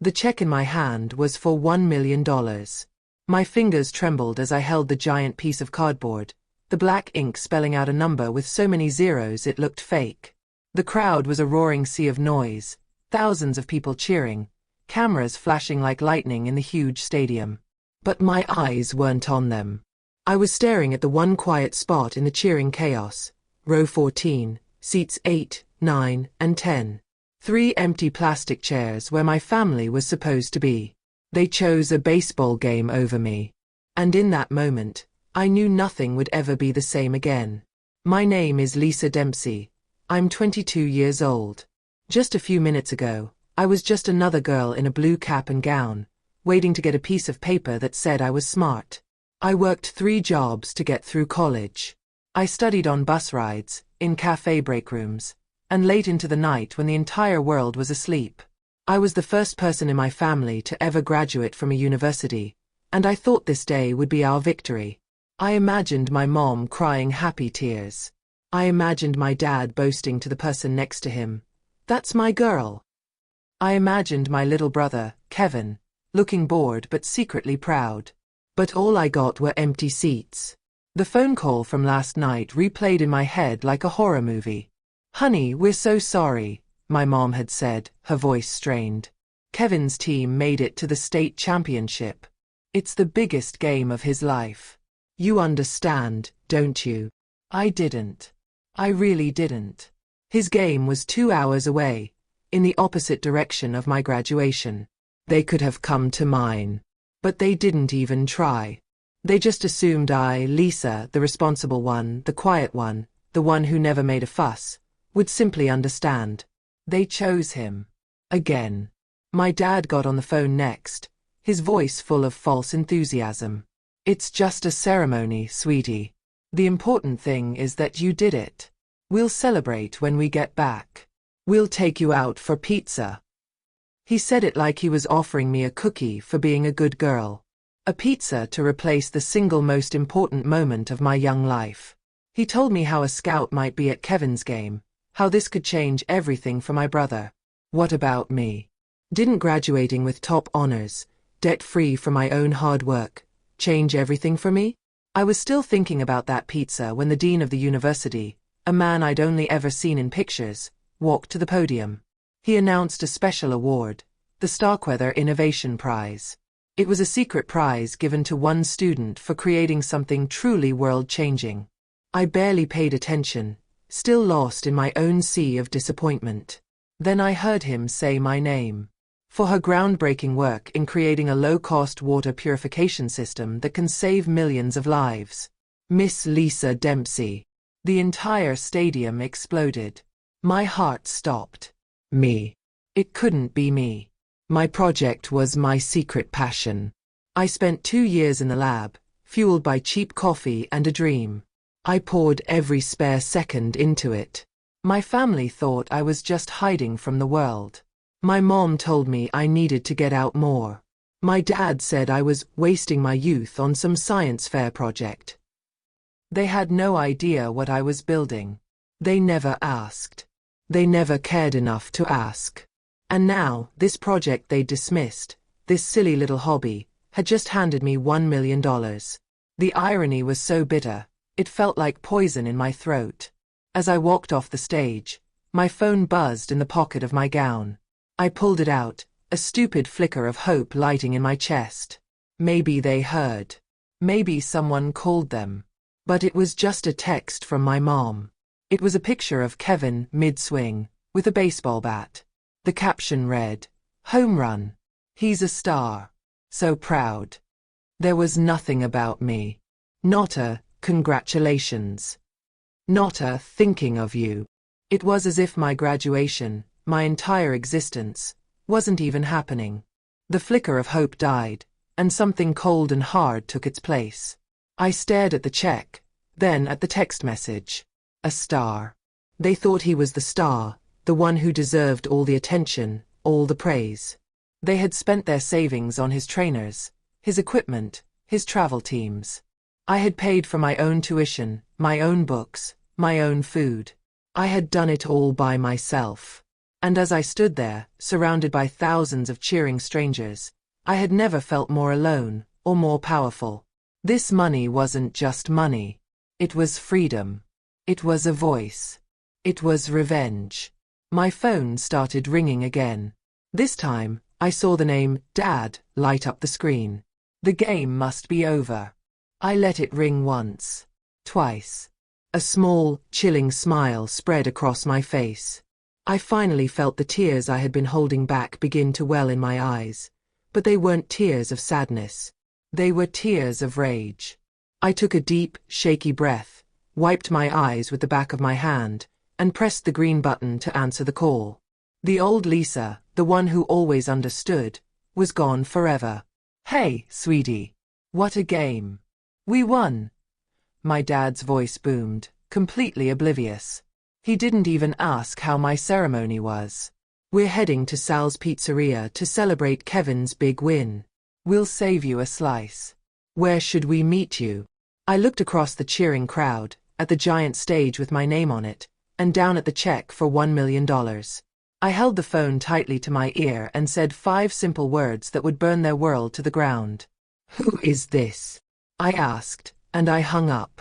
The check in my hand was for $1 million. My fingers trembled as I held the giant piece of cardboard, the black ink spelling out a number with so many zeros it looked fake. The crowd was a roaring sea of noise, thousands of people cheering, cameras flashing like lightning in the huge stadium. But my eyes weren't on them. I was staring at the one quiet spot in the cheering chaos, row 14, seats 8, 9, and 10. 3 empty plastic chairs where my family was supposed to be. They chose a baseball game over me. And in that moment, I knew nothing would ever be the same again. My name is Lisa Dempsey. I'm 22 years old. Just a few minutes ago, I was just another girl in a blue cap and gown, waiting to get a piece of paper that said I was smart. I worked 3 jobs to get through college. I studied on bus rides, in cafe break rooms, and late into the night when the entire world was asleep. I was the first person in my family to ever graduate from a university, and I thought this day would be our victory. I imagined my mom crying happy tears. I imagined my dad boasting to the person next to him, "That's my girl." I imagined my little brother, Kevin, looking bored but secretly proud. But all I got were empty seats. The phone call from last night replayed in my head like a horror movie. "Honey, we're so sorry," my mom had said, her voice strained. "Kevin's team made it to the state championship. It's the biggest game of his life. You understand, don't you?" I didn't. I really didn't. His game was 2 hours away, in the opposite direction of my graduation. They could have come to mine. But they didn't even try. They just assumed I, Lisa, the responsible one, the quiet one, the one who never made a fuss, would simply understand. They chose him. Again. My dad got on the phone next, his voice full of false enthusiasm. "It's just a ceremony, sweetie. The important thing is that you did it. We'll celebrate when we get back. We'll take you out for pizza." He said it like he was offering me a cookie for being a good girl. A pizza to replace the single most important moment of my young life. He told me how a scout might be at Kevin's game, how this could change everything for my brother. What about me? Didn't graduating with top honors, debt-free from my own hard work, change everything for me? I was still thinking about that pizza when the dean of the university, a man I'd only ever seen in pictures, walked to the podium. He announced a special award, the Starkweather Innovation Prize. It was a secret prize given to one student for creating something truly world-changing. I barely paid attention, still lost in my own sea of disappointment. Then I heard him say my name. For her groundbreaking work in creating a low-cost water purification system that can save millions of lives. Miss Lisa Dempsey. The entire stadium exploded. My heart stopped. Me. It couldn't be me. My project was my secret passion. I spent 2 years in the lab, fueled by cheap coffee and a dream. I poured every spare second into it. My family thought I was just hiding from the world. My mom told me I needed to get out more. My dad said I was wasting my youth on some science fair project. They had no idea what I was building. They never asked. They never cared enough to ask. And now, this project they dismissed, this silly little hobby, had just handed me $1 million. The irony was so bitter, it felt like poison in my throat. As I walked off the stage, my phone buzzed in the pocket of my gown. I pulled it out, a stupid flicker of hope lighting in my chest. Maybe they heard. Maybe someone called them. But it was just a text from my mom. It was a picture of Kevin, mid-swing, with a baseball bat. The caption read, "Home run. He's a star. So proud." There was nothing about me. Not a, "Congratulations." Not a, "Thinking of you." It was as if my graduation, my entire existence, wasn't even happening. The flicker of hope died, and something cold and hard took its place. I stared at the check, then at the text message. A star. They thought he was the star, the one who deserved all the attention, all the praise. They had spent their savings on his trainers, his equipment, his travel teams. I had paid for my own tuition, my own books, my own food. I had done it all by myself. And as I stood there, surrounded by thousands of cheering strangers, I had never felt more alone, or more powerful. This money wasn't just money. It was freedom. It was a voice. It was revenge. My phone started ringing again. This time, I saw the name, Dad, light up the screen. The game must be over. I let it ring once. Twice. A small, chilling smile spread across my face. I finally felt the tears I had been holding back begin to well in my eyes. But they weren't tears of sadness. They were tears of rage. I took a deep, shaky breath, wiped my eyes with the back of my hand, and pressed the green button to answer the call. The old Lisa, the one who always understood, was gone forever. "Hey, sweetie. What a game. We won." My dad's voice boomed, completely oblivious. He didn't even ask how my ceremony was. "We're heading to Sal's Pizzeria to celebrate Kevin's big win. We'll save you a slice. Where should we meet you?" I looked across the cheering crowd, at the giant stage with my name on it, and down at the check for $1 million. I held the phone tightly to my ear and said 5 simple words that would burn their world to the ground. "Who is this?" I asked, and I hung up.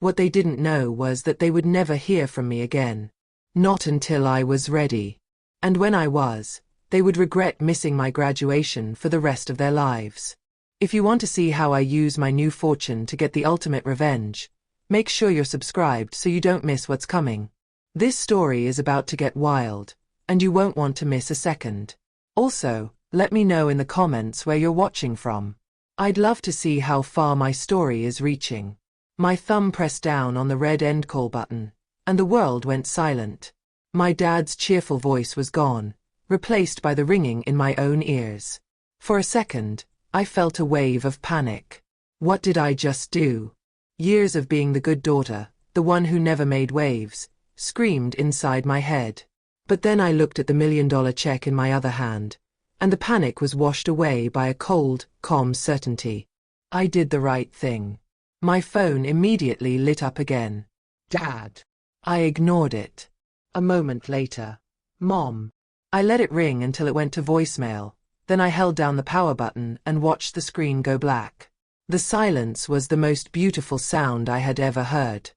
What they didn't know was that they would never hear from me again. Not until I was ready. And when I was, they would regret missing my graduation for the rest of their lives. If you want to see how I use my new fortune to get the ultimate revenge, make sure you're subscribed so you don't miss what's coming. This story is about to get wild, and you won't want to miss a second. Also, let me know in the comments where you're watching from. I'd love to see how far my story is reaching. My thumb pressed down on the red end call button, and the world went silent. My dad's cheerful voice was gone, replaced by the ringing in my own ears. For a second, I felt a wave of panic. What did I just do? Years of being the good daughter, the one who never made waves, screamed inside my head. But then I looked at the $1 million check in my other hand, and the panic was washed away by a cold, calm certainty. I did the right thing. My phone immediately lit up again. "Dad." I ignored it. A moment later. "Mom." I let it ring until it went to voicemail, then I held down the power button and watched the screen go black. The silence was the most beautiful sound I had ever heard.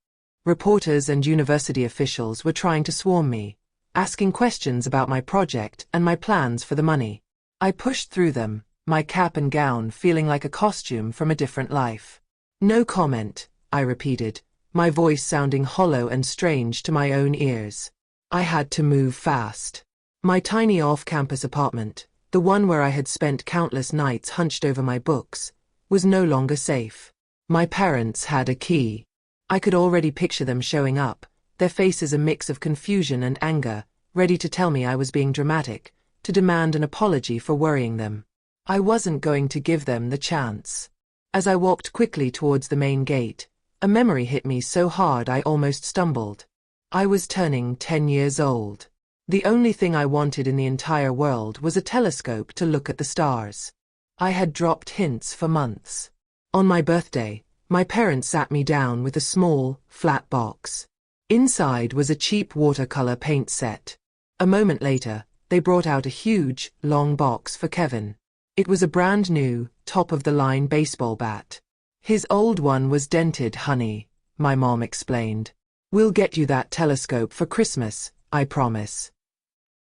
Reporters and university officials were trying to swarm me, asking questions about my project and my plans for the money. I pushed through them, my cap and gown feeling like a costume from a different life. "No comment," I repeated, my voice sounding hollow and strange to my own ears. I had to move fast. My tiny off-campus apartment, the one where I had spent countless nights hunched over my books, was no longer safe. My parents had a key. I could already picture them showing up, their faces a mix of confusion and anger, ready to tell me I was being dramatic, to demand an apology for worrying them. I wasn't going to give them the chance. As I walked quickly towards the main gate, a memory hit me so hard I almost stumbled. I was turning 10 years old. The only thing I wanted in the entire world was a telescope to look at the stars. I had dropped hints for months. On my birthday, my parents sat me down with a small, flat box. Inside was a cheap watercolor paint set. A moment later, they brought out a huge, long box for Kevin. It was a brand new, top-of-the-line baseball bat. "His old one was dented, honey," my mom explained. "We'll get you that telescope for Christmas, I promise."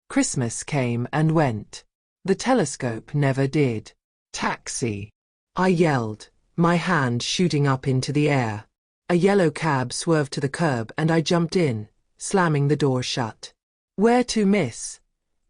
Christmas came and went. The telescope never did. "Taxi!" I yelled, my hand shooting up into the air. A yellow cab swerved to the curb and I jumped in, slamming the door shut. "Where to, miss?"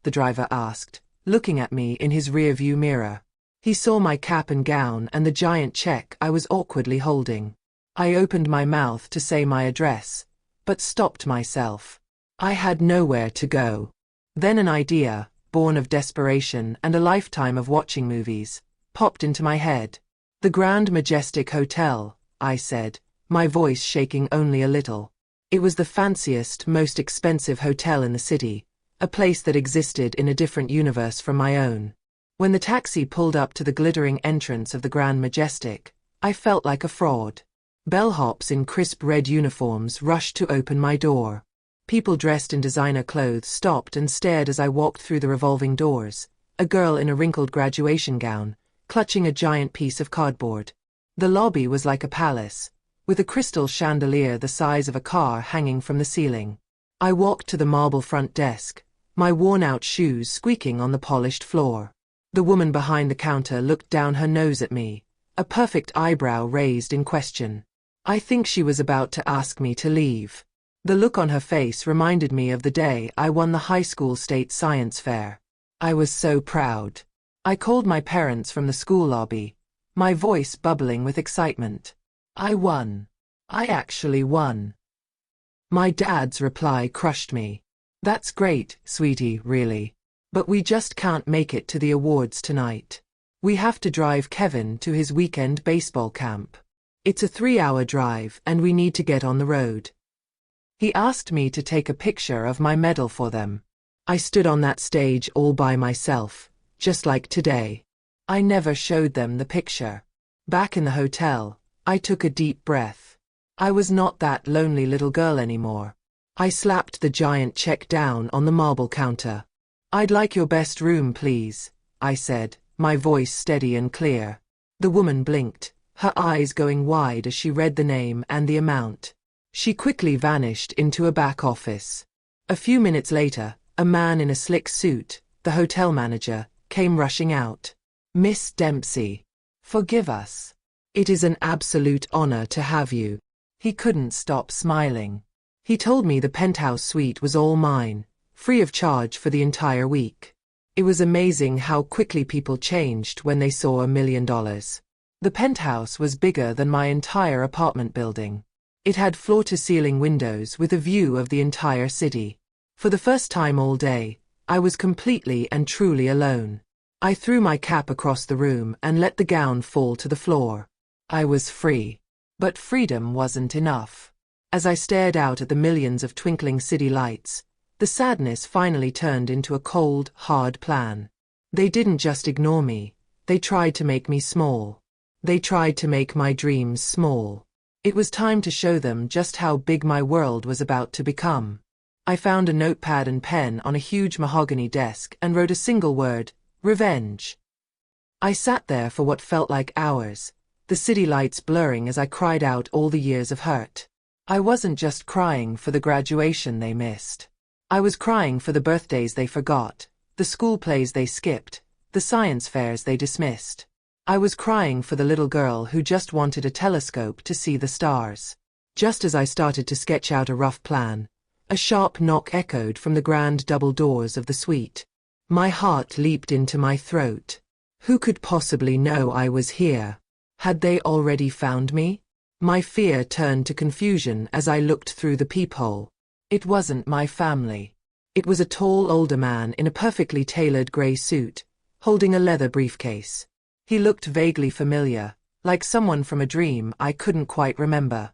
the driver asked, looking at me in his rearview mirror. He saw my cap and gown and the giant check I was awkwardly holding. I opened my mouth to say my address, but stopped myself. I had nowhere to go. Then an idea, born of desperation and a lifetime of watching movies, popped into my head. "The Grand Majestic Hotel," I said, my voice shaking only a little. It was the fanciest, most expensive hotel in the city, a place that existed in a different universe from my own. When the taxi pulled up to the glittering entrance of the Grand Majestic, I felt like a fraud. Bellhops in crisp red uniforms rushed to open my door. People dressed in designer clothes stopped and stared as I walked through the revolving doors, a girl in a wrinkled graduation gown, clutching a giant piece of cardboard. The lobby was like a palace, with a crystal chandelier the size of a car hanging from the ceiling. I walked to the marble front desk, my worn-out shoes squeaking on the polished floor. The woman behind the counter looked down her nose at me, a perfect eyebrow raised in question. I think she was about to ask me to leave. The look on her face reminded me of the day I won the high school state science fair. I was so proud. I called my parents from the school lobby, my voice bubbling with excitement. I won. I actually won. My dad's reply crushed me. That's great, sweetie, really. But we just can't make it to the awards tonight. We have to drive Kevin to his weekend baseball camp. It's a 3-hour drive and we need to get on the road. He asked me to take a picture of my medal for them. I stood on that stage all by myself, just like today. I never showed them the picture. Back in the hotel, I took a deep breath. I was not that lonely little girl anymore. I slapped the giant check down on the marble counter. "I'd like your best room, please," I said, my voice steady and clear. The woman blinked, her eyes going wide as she read the name and the amount. She quickly vanished into a back office. A few minutes later, a man in a slick suit, the hotel manager, came rushing out. "Miss Dempsey, forgive us. It is an absolute honor to have you." He couldn't stop smiling. He told me the penthouse suite was all mine, free of charge for the entire week. It was amazing how quickly people changed when they saw $1 million. The penthouse was bigger than my entire apartment building. It had floor-to-ceiling windows with a view of the entire city. For the first time all day, I was completely and truly alone. I threw my cap across the room and let the gown fall to the floor. I was free. But freedom wasn't enough. As I stared out at the millions of twinkling city lights, the sadness finally turned into a cold, hard plan. They didn't just ignore me, they tried to make me small. They tried to make my dreams small. It was time to show them just how big my world was about to become. I found a notepad and pen on a huge mahogany desk and wrote a single word: revenge. I sat there for what felt like hours, the city lights blurring as I cried out all the years of hurt. I wasn't just crying for the graduation they missed. I was crying for the birthdays they forgot, the school plays they skipped, the science fairs they dismissed. I was crying for the little girl who just wanted a telescope to see the stars. Just as I started to sketch out a rough plan, a sharp knock echoed from the grand double doors of the suite. My heart leaped into my throat. Who could possibly know I was here? Had they already found me? My fear turned to confusion as I looked through the peephole. It wasn't my family. It was a tall older man in a perfectly tailored gray suit, holding a leather briefcase. He looked vaguely familiar, like someone from a dream I couldn't quite remember.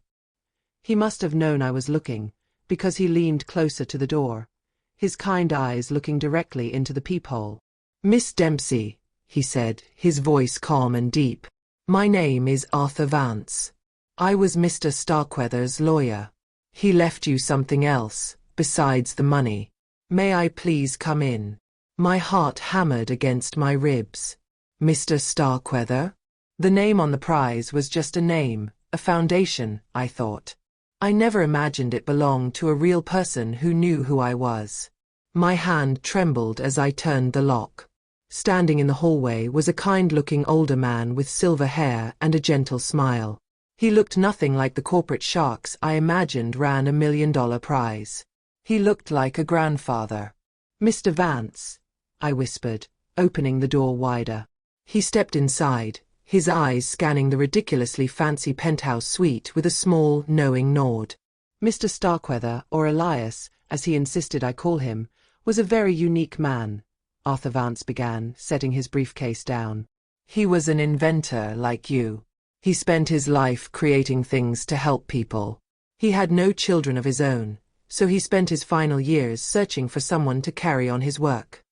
He must have known I was looking, because he leaned closer to the door, his kind eyes looking directly into the peephole. "Miss Dempsey," he said, his voice calm and deep. "My name is Arthur Vance. I was Mr. Starkweather's lawyer. He left you something else, besides the money. May I please come in?" My heart hammered against my ribs. Mr. Starkweather? The name on the prize was just a name, a foundation, I thought. I never imagined it belonged to a real person who knew who I was. My hand trembled as I turned the lock. Standing in the hallway was a kind-looking older man with silver hair and a gentle smile. He looked nothing like the corporate sharks I imagined ran $1 million prize. He looked like a grandfather. "Mr. Vance," I whispered, opening the door wider. He stepped inside, his eyes scanning the ridiculously fancy penthouse suite with a small, knowing nod. Mr. Starkweather, or Elias, as he insisted I call him, was a very unique man, Arthur Vance began, setting his briefcase down. "He was an inventor like you. He spent his life creating things to help people. He had no children of his own, so he spent his final years searching for someone to carry on his work."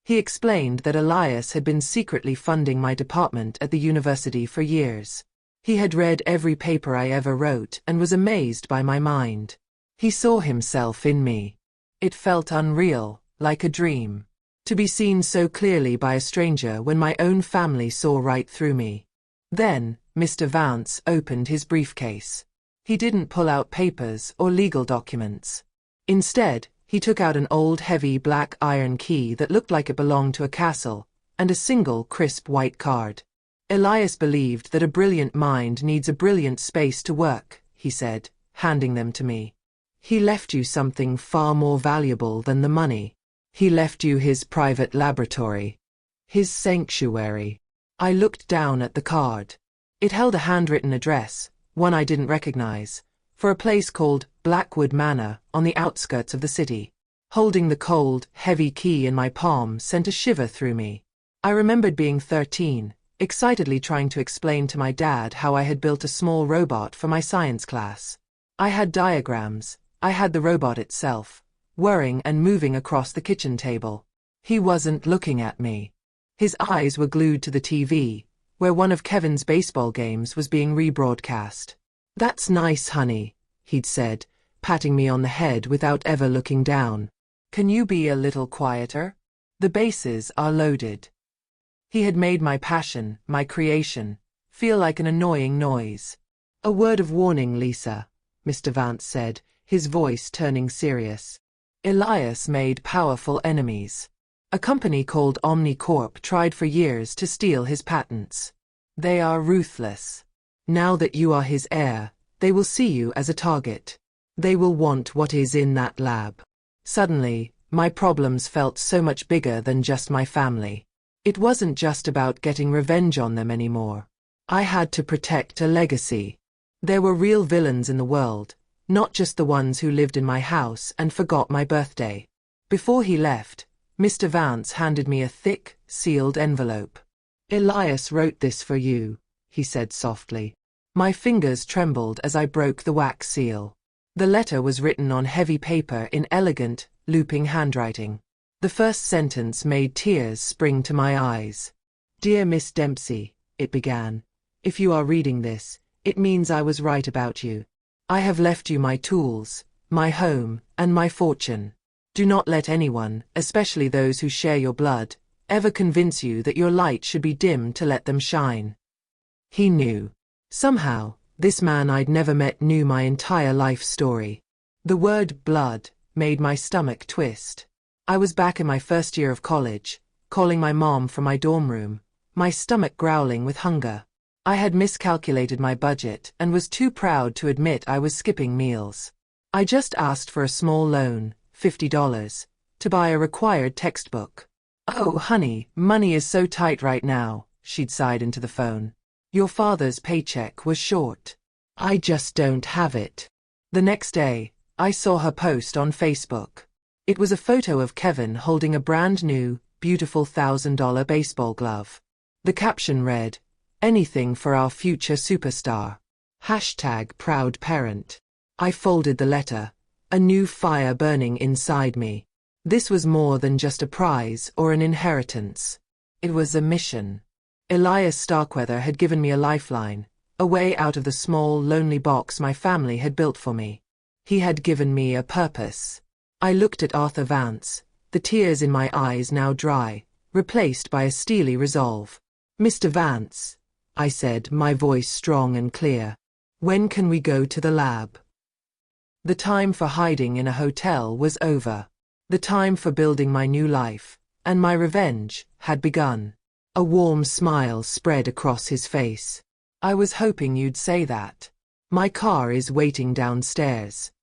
He explained that Elias had been secretly funding my department at the university for years. He had read every paper I ever wrote and was amazed by my mind. He saw himself in me. It felt unreal, like a dream. To be seen so clearly by a stranger when my own family saw right through me. Then, Mr. Vance opened his briefcase. He didn't pull out papers or legal documents. Instead, he took out an old heavy black iron key that looked like it belonged to a castle, and a single crisp white card. Elias believed that a brilliant mind needs a brilliant space to work, he said, handing them to me. He left you something far more valuable than the money. He left you his private laboratory. His sanctuary. I looked down at the card. It held a handwritten address, one I didn't recognize, for a place called Blackwood Manor on the outskirts of the city. Holding the cold, heavy key in my palm sent a shiver through me. I remembered being 13, excitedly trying to explain to my dad how I had built a small robot for my science class. I had diagrams, I had the robot itself, whirring and moving across the kitchen table. He wasn't looking at me. His eyes were glued to the TV, where one of Kevin's baseball games was being rebroadcast. "That's nice, honey," he'd said, patting me on the head without ever looking down. "Can you be a little quieter? The bases are loaded." He had made my passion, my creation, feel like an annoying noise. "A word of warning, Lisa," Mr. Vance said, his voice turning serious. "Elias made powerful enemies. A company called Omnicorp tried for years to steal his patents. They are ruthless. Now that you are his heir, they will see you as a target. They will want what is in that lab." Suddenly, my problems felt so much bigger than just my family. It wasn't just about getting revenge on them anymore. I had to protect a legacy. There were real villains in the world, not just the ones who lived in my house and forgot my birthday. Before he left, Mr. Vance handed me a thick, sealed envelope. "Elias wrote this for you," he said softly. My fingers trembled as I broke the wax seal. The letter was written on heavy paper in elegant, looping handwriting. The first sentence made tears spring to my eyes. "Dear Miss Dempsey," it began, "if you are reading this, it means I was right about you. I have left you my tools, my home, and my fortune. Do not let anyone, especially those who share your blood, ever convince you that your light should be dim to let them shine." He knew. Somehow, this man I'd never met knew my entire life story. The word blood made my stomach twist. I was back in my first year of college, calling my mom from my dorm room, my stomach growling with hunger. I had miscalculated my budget and was too proud to admit I was skipping meals. I just asked for a small loan, $50, to buy a required textbook. "Oh, honey, money is so tight right now," she'd sighed into the phone. "Your father's paycheck was short. I just don't have it." The next day, I saw her post on Facebook. It was a photo of Kevin holding a brand new, beautiful $1,000 baseball glove. The caption read, "Anything for our future superstar. #proud parent." I folded the letter, a new fire burning inside me. This was more than just a prize or an inheritance. It was a mission. Elias Starkweather had given me a lifeline, a way out of the small, lonely box my family had built for me. He had given me a purpose. I looked at Arthur Vance, the tears in my eyes now dry, replaced by a steely resolve. "Mr. Vance," I said, my voice strong and clear, "when can we go to the lab?" The time for hiding in a hotel was over. The time for building my new life, and my revenge, had begun. A warm smile spread across his face. "I was hoping you'd say that. My car is waiting downstairs."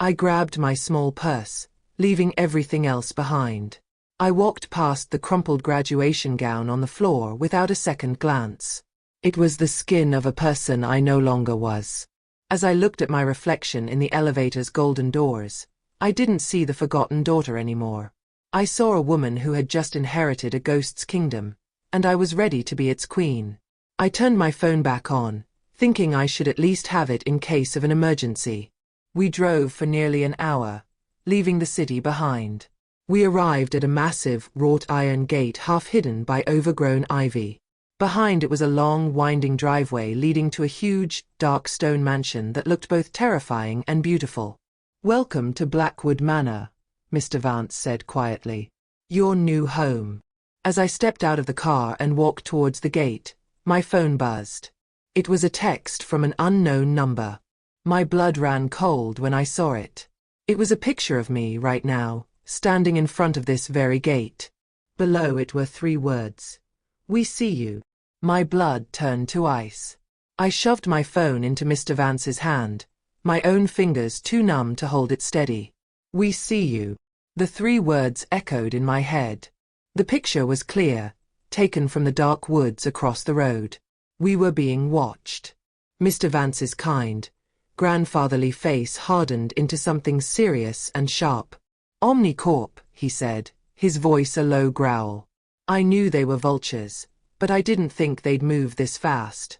I grabbed my small purse, leaving everything else behind. I walked past the crumpled graduation gown on the floor without a second glance. It was the skin of a person I no longer was. As I looked at my reflection in the elevator's golden doors, I didn't see the forgotten daughter anymore. I saw a woman who had just inherited a ghost's kingdom, and I was ready to be its queen. I turned my phone back on, thinking I should at least have it in case of an emergency. We drove for nearly an hour, leaving the city behind. We arrived at a massive, wrought iron gate half hidden by overgrown ivy. Behind it was a long, winding driveway leading to a huge, dark stone mansion that looked both terrifying and beautiful. "Welcome to Blackwood Manor," Mr. Vance said quietly. "Your new home." As I stepped out of the car and walked towards the gate, my phone buzzed. It was a text from an unknown number. My blood ran cold when I saw it. It was a picture of me right now, standing in front of this very gate. Below it were 3 words. "We see you." My blood turned to ice. I shoved my phone into Mr. Vance's hand, my own fingers too numb to hold it steady. "We see you." The 3 words echoed in my head. The picture was clear, taken from the dark woods across the road. We were being watched. Mr. Vance's kind, grandfatherly face hardened into something serious and sharp. "Omnicorp," he said, his voice a low growl. I knew they were vultures, but I didn't think they'd move this fast.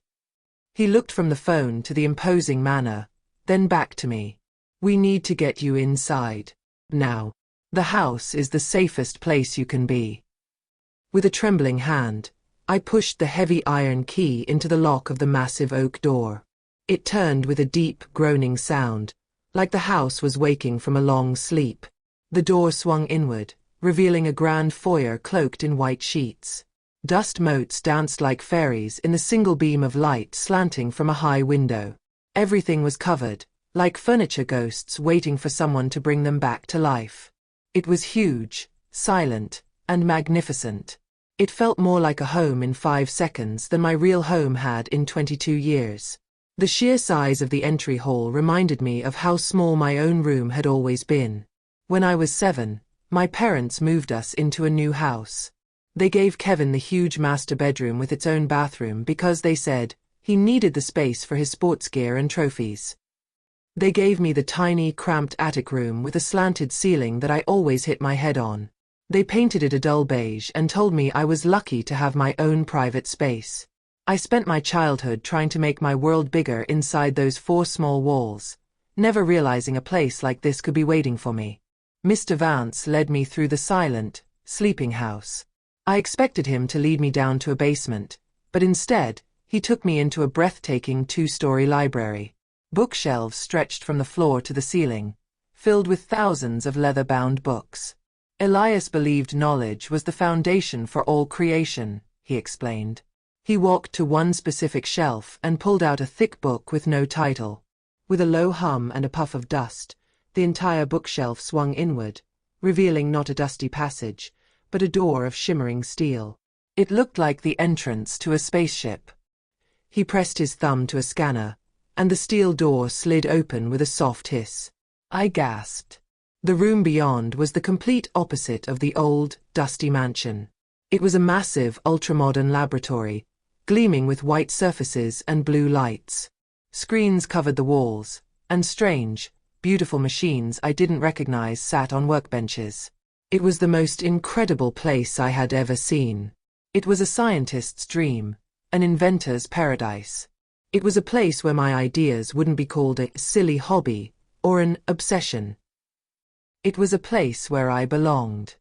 He looked from the phone to the imposing manor, then back to me. "We need to get you inside. Now. The house is the safest place you can be." With a trembling hand, I pushed the heavy iron key into the lock of the massive oak door. It turned with a deep, groaning sound, like the house was waking from a long sleep. The door swung inward, revealing a grand foyer cloaked in white sheets. Dust motes danced like fairies in the single beam of light slanting from a high window. Everything was covered, like furniture ghosts waiting for someone to bring them back to life. It was huge, silent, and magnificent. It felt more like a home in 5 seconds than my real home had in 22 years. The sheer size of the entry hall reminded me of how small my own room had always been. When I was 7, my parents moved us into a new house. They gave Kevin the huge master bedroom with its own bathroom because they said he needed the space for his sports gear and trophies. They gave me the tiny, cramped attic room with a slanted ceiling that I always hit my head on. They painted it a dull beige and told me I was lucky to have my own private space. I spent my childhood trying to make my world bigger inside those 4 small walls, never realizing a place like this could be waiting for me. Mr. Vance led me through the silent, sleeping house. I expected him to lead me down to a basement, but instead, he took me into a breathtaking 2-story library. Bookshelves stretched from the floor to the ceiling, filled with thousands of leather-bound books. Elias believed knowledge was the foundation for all creation, he explained. He walked to one specific shelf and pulled out a thick book with no title. With a low hum and a puff of dust, the entire bookshelf swung inward, revealing not a dusty passage, but a door of shimmering steel. It looked like the entrance to a spaceship. He pressed his thumb to a scanner, and the steel door slid open with a soft hiss. I gasped. The room beyond was the complete opposite of the old, dusty mansion. It was a massive, ultramodern laboratory, gleaming with white surfaces and blue lights. Screens covered the walls, and strange, beautiful machines I didn't recognize sat on workbenches. It was the most incredible place I had ever seen. It was a scientist's dream, an inventor's paradise. It was a place where my ideas wouldn't be called a silly hobby or an obsession. It was a place where I belonged.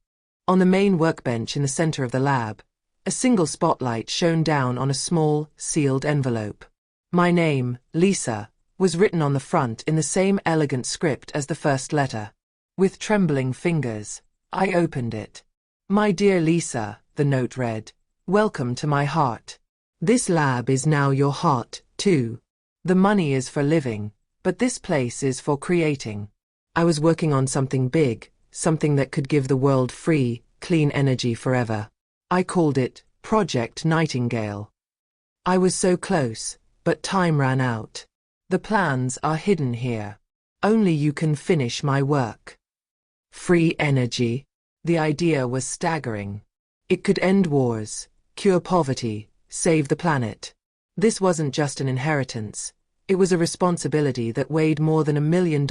On the main workbench in the center of the lab, a single spotlight shone down on a small, sealed envelope. My name, Lisa, was written on the front in the same elegant script as the first letter. With trembling fingers, I opened it. "My dear Lisa," the note read, "welcome to my heart. This lab is now your heart, too. The money is for living, but this place is for creating." I was working on something big, something that could give the world free, clean energy forever. I called it Project Nightingale. I was so close, but time ran out. "The plans are hidden here. Only you can finish my work." Free energy. The idea was staggering. It could end wars, cure poverty, save the planet. This wasn't just an inheritance. It was a responsibility that weighed more than $1 million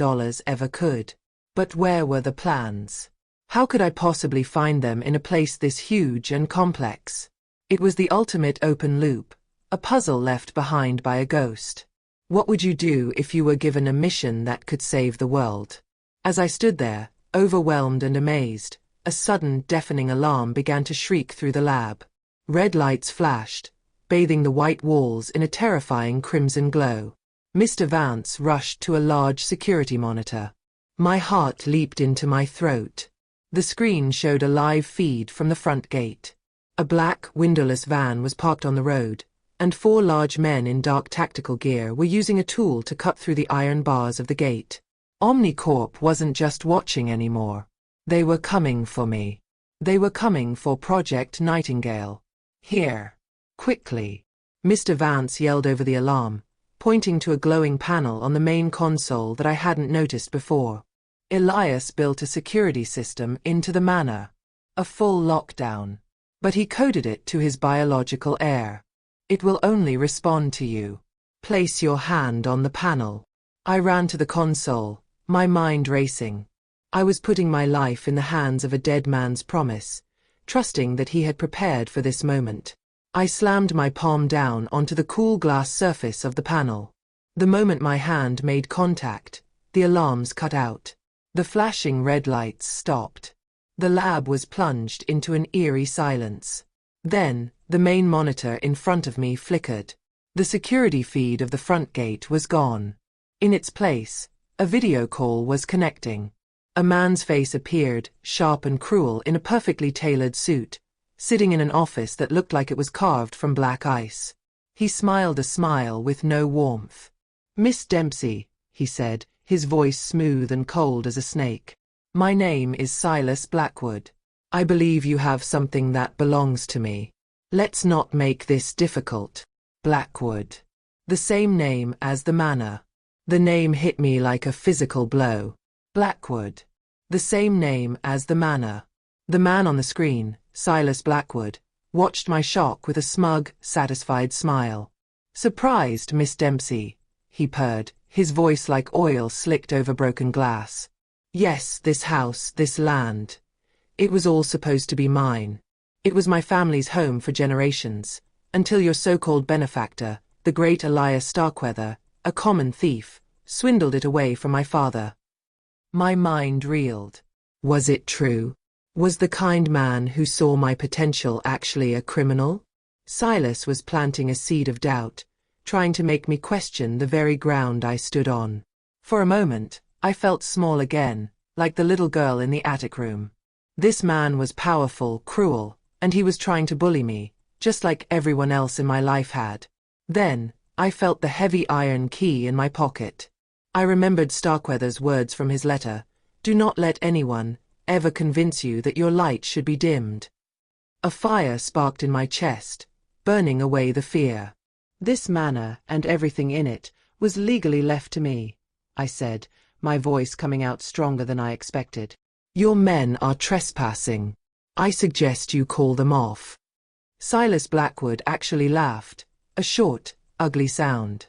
ever could. But where were the plans? How could I possibly find them in a place this huge and complex? It was the ultimate open loop, a puzzle left behind by a ghost. What would you do if you were given a mission that could save the world? As I stood there, overwhelmed and amazed, a sudden, deafening alarm began to shriek through the lab. Red lights flashed, bathing the white walls in a terrifying crimson glow. Mr. Vance rushed to a large security monitor. My heart leaped into my throat. The screen showed a live feed from the front gate. A black, windowless van was parked on the road, and 4 large men in dark tactical gear were using a tool to cut through the iron bars of the gate. Omnicorp wasn't just watching anymore. They were coming for me. They were coming for Project Nightingale. Here. Quickly. Mr. Vance yelled over the alarm, pointing to a glowing panel on the main console that I hadn't noticed before. Elias built a security system into the manor. A full lockdown. But he coded it to his biological heir. It will only respond to you. Place your hand on the panel. I ran to the console, my mind racing. I was putting my life in the hands of a dead man's promise, trusting that he had prepared for this moment. I slammed my palm down onto the cool glass surface of the panel. The moment my hand made contact, the alarms cut out. The flashing red lights stopped. The lab was plunged into an eerie silence. Then, the main monitor in front of me flickered. The security feed of the front gate was gone. In its place, a video call was connecting. A man's face appeared, sharp and cruel in a perfectly tailored suit, sitting in an office that looked like it was carved from black ice. He smiled a smile with no warmth. "Miss Dempsey," he said, his voice smooth and cold as a snake. "My name is Silas Blackwood. I believe you have something that belongs to me. Let's not make this difficult." Blackwood. The same name as the manor. The name hit me like a physical blow. Blackwood. The same name as the manor. The man on the screen, Silas Blackwood, watched my shock with a smug, satisfied smile. "Surprised, Miss Dempsey," he purred, his voice like oil slicked over broken glass. "Yes, this house, this land. It was all supposed to be mine. It was my family's home for generations, until your so-called benefactor, the great Elias Starkweather, a common thief, swindled it away from my father." My mind reeled. Was it true? Was the kind man who saw my potential actually a criminal? Silas was planting a seed of doubt, trying to make me question the very ground I stood on. For a moment, I felt small again, like the little girl in the attic room. This man was powerful, cruel, and he was trying to bully me, just like everyone else in my life had. Then, I felt the heavy iron key in my pocket. I remembered Starkweather's words from his letter, "Do not let anyone ever convince you that your light should be dimmed." A fire sparked in my chest, burning away the fear. "This manor, and everything in it, was legally left to me," I said, my voice coming out stronger than I expected. "Your men are trespassing. I suggest you call them off." Silas Blackwood actually laughed, a short, ugly sound.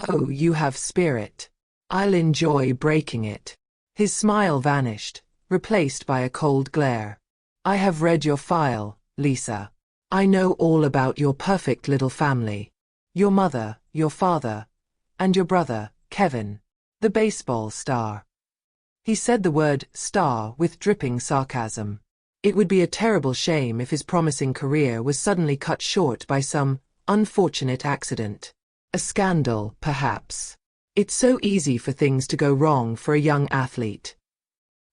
"Oh, you have spirit. I'll enjoy breaking it." His smile vanished, replaced by a cold glare. "I have read your file, Lisa. I know all about your perfect little family. Your mother, your father, and your brother, Kevin, the baseball star." He said the word star with dripping sarcasm. It would be a terrible shame if his promising career was suddenly cut short by some unfortunate accident. A scandal, perhaps. It's so easy for things to go wrong for a young athlete.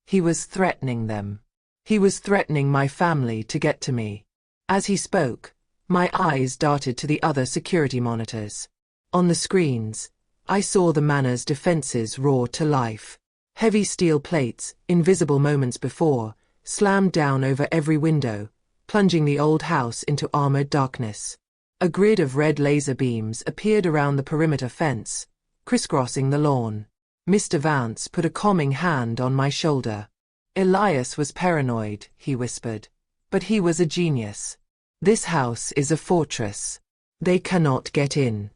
He was threatening them. He was threatening my family to get to me. As he spoke, my eyes darted to the other security monitors. On the screens, I saw the manor's defenses roar to life. Heavy steel plates, invisible moments before, slammed down over every window, plunging the old house into armored darkness. A grid of red laser beams appeared around the perimeter fence, crisscrossing the lawn. Mr. Vance put a calming hand on my shoulder. "Elias was paranoid," he whispered, "but he was a genius. This house is a fortress. They cannot get in."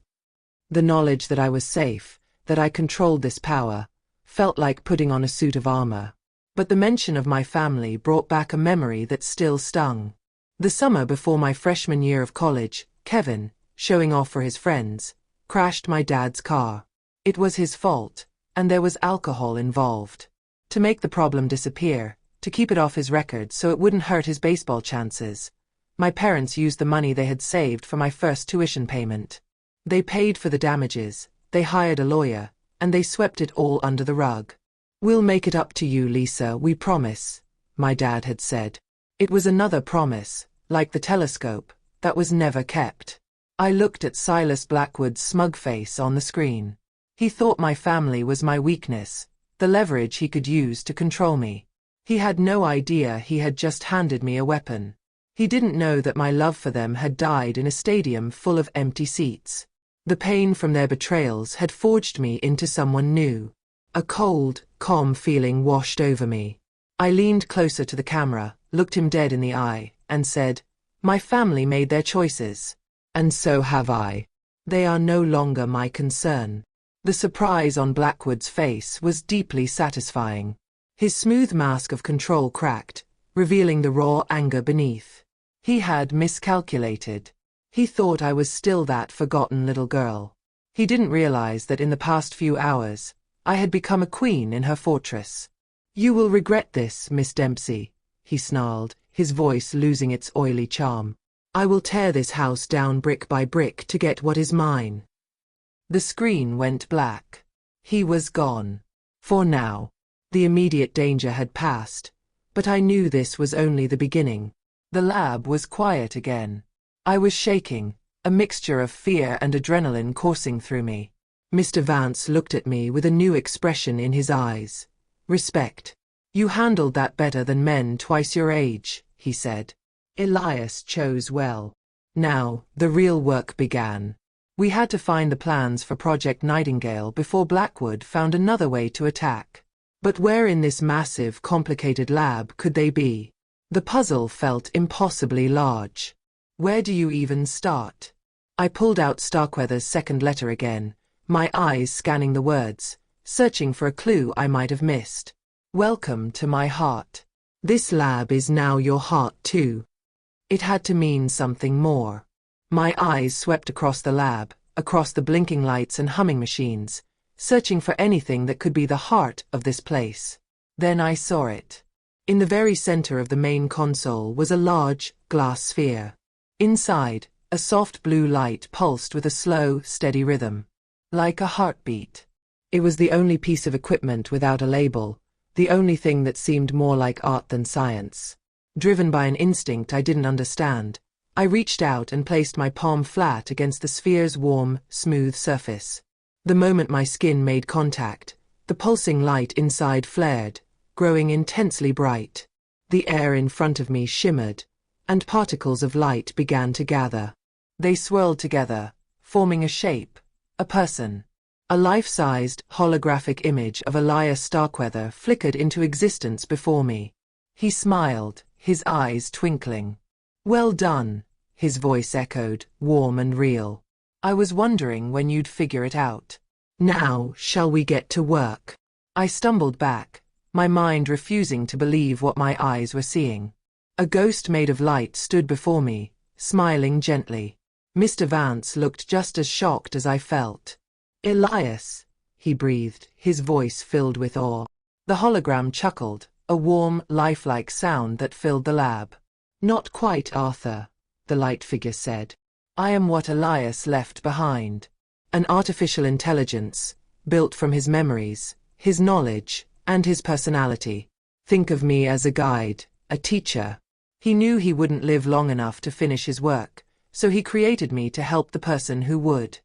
The knowledge that I was safe, that I controlled this power, felt like putting on a suit of armor. But the mention of my family brought back a memory that still stung. The summer before my freshman year of college, Kevin, showing off for his friends, crashed my dad's car. It was his fault, and there was alcohol involved. To make the problem disappear, to keep it off his record so it wouldn't hurt his baseball chances, my parents used the money they had saved for my first tuition payment. They paid for the damages, they hired a lawyer, and they swept it all under the rug. "We'll make it up to you, Lisa, we promise," my dad had said. It was another promise, like the telescope, that was never kept. I looked at Silas Blackwood's smug face on the screen. He thought my family was my weakness, the leverage he could use to control me. He had no idea he had just handed me a weapon. He didn't know that my love for them had died in a stadium full of empty seats. The pain from their betrayals had forged me into someone new. A cold, calm feeling washed over me. I leaned closer to the camera, looked him dead in the eye, and said, "My family made their choices. And so have I. They are no longer my concern." The surprise on Blackwood's face was deeply satisfying. His smooth mask of control cracked, revealing the raw anger beneath. He had miscalculated. He thought I was still that forgotten little girl. He didn't realize that in the past few hours, I had become a queen in her fortress. "You will regret this, Miss Dempsey," he snarled, his voice losing its oily charm. "I will tear this house down brick by brick to get what is mine." The screen went black. He was gone. For now. The immediate danger had passed, but I knew this was only the beginning. The lab was quiet again. I was shaking, a mixture of fear and adrenaline coursing through me. Mr. Vance looked at me with a new expression in his eyes. "Respect. You handled that better than men twice your age," he said. Elias chose well. Now, the real work began. We had to find the plans for Project Nightingale before Blackwood found another way to attack. But where in this massive, complicated lab could they be? The puzzle felt impossibly large. Where do you even start? I pulled out Starkweather's second letter again, my eyes scanning the words, searching for a clue I might have missed. "Welcome to my heart. This lab is now your heart too." It had to mean something more. My eyes swept across the lab, across the blinking lights and humming machines, searching for anything that could be the heart of this place. Then I saw it. In the very center of the main console was a large, glass sphere. Inside, a soft blue light pulsed with a slow, steady rhythm. Like a heartbeat. It was the only piece of equipment without a label, the only thing that seemed more like art than science. Driven by an instinct I didn't understand, I reached out and placed my palm flat against the sphere's warm, smooth surface. The moment my skin made contact, the pulsing light inside flared, growing intensely bright. The air in front of me shimmered, and particles of light began to gather. They swirled together, forming a shape, a person. A life-sized, holographic image of Elias Starkweather flickered into existence before me. He smiled, his eyes twinkling. "Well done," his voice echoed, warm and real. "I was wondering when you'd figure it out. Now, shall we get to work?" I stumbled back, my mind refusing to believe what my eyes were seeing. A ghost made of light stood before me, smiling gently. Mr. Vance looked just as shocked as I felt. "Elias," he breathed, his voice filled with awe. The hologram chuckled, a warm, lifelike sound that filled the lab. "Not quite, Arthur," the light figure said. "I am what Elias left behind. An artificial intelligence, built from his memories, his knowledge, and his personality. Think of me as a guide, a teacher." He knew he wouldn't live long enough to finish his work, so he created me to help the person who would.